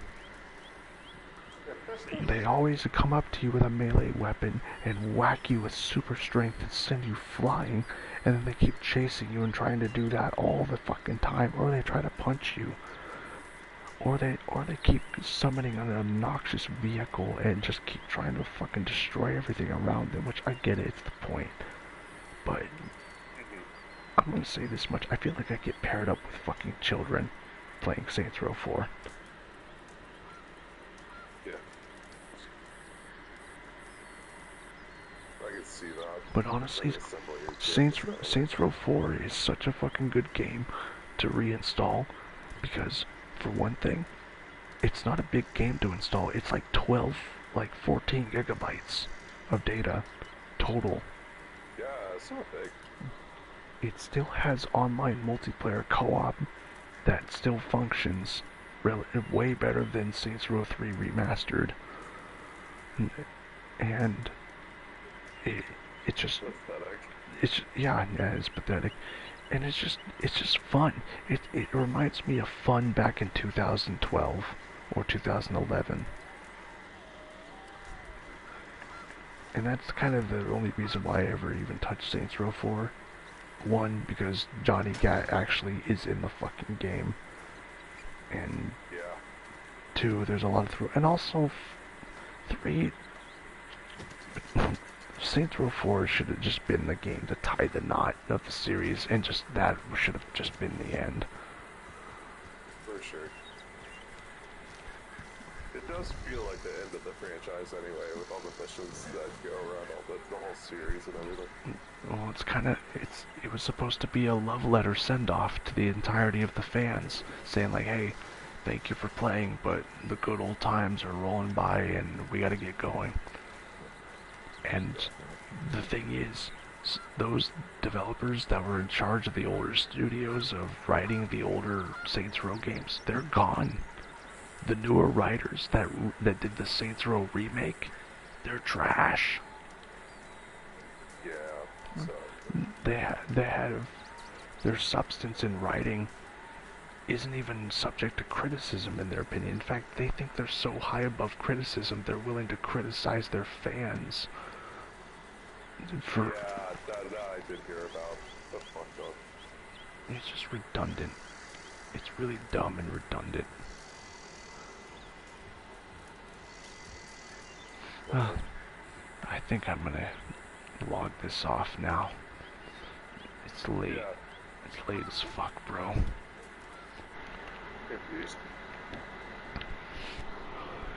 S1: They always come up to you with a melee weapon and whack you with super strength and send you flying, and then they keep chasing you and trying to do that all the fucking time, or they try to punch you. Or they keep summoning an obnoxious vehicle and just keep trying to fucking destroy everything around them, which I get it, it's the point. But I'm gonna say this much, I feel like I get paired up with fucking children playing Saints Row 4.
S2: Yeah. I can see that.
S1: But honestly,
S2: Assembly is
S1: Saints Row 4 is such a fucking good game to reinstall, because for one thing, it's not a big game to install. It's like 14 gigabytes of data total.
S2: Yeah, it's not big.
S1: It still has online multiplayer co-op that still functions way better than Saints Row 3 Remastered. And it just,
S2: Pathetic.
S1: yeah, it's pathetic. And it's just fun. It reminds me of fun back in 2012 or 2011. And that's kind of the only reason why I ever even touched Saints Row 4. One, because Johnny Gat actually is in the fucking game. And
S2: Yeah.
S1: two, there's a lot of and also three, Saints Row 4 should have just been the game to tie the knot of the series, and just that should have just been the end.
S2: For sure. It does feel like the end of the franchise anyway, with all the missions that go around the whole series and everything.
S1: Well, it was supposed to be a love letter send-off to the entirety of the fans, saying like, hey, thank you for playing, but the good old times are rolling by and we gotta get going. And the thing is, those developers that were in charge of the older studios of writing the older Saints Row games, they're gone. The newer writers that did the Saints Row remake, they're trash.
S2: Yeah, so...
S1: They have their substance in writing isn't even subject to criticism in their opinion. In fact, they think they're so high above criticism, they're willing to criticize their fans. For
S2: Yeah, that I did hear about. The fucked up.
S1: It's just redundant. It's really dumb and redundant. I think I'm gonna log this off now. It's late.
S2: Yeah.
S1: It's late as fuck, bro.
S2: Confused.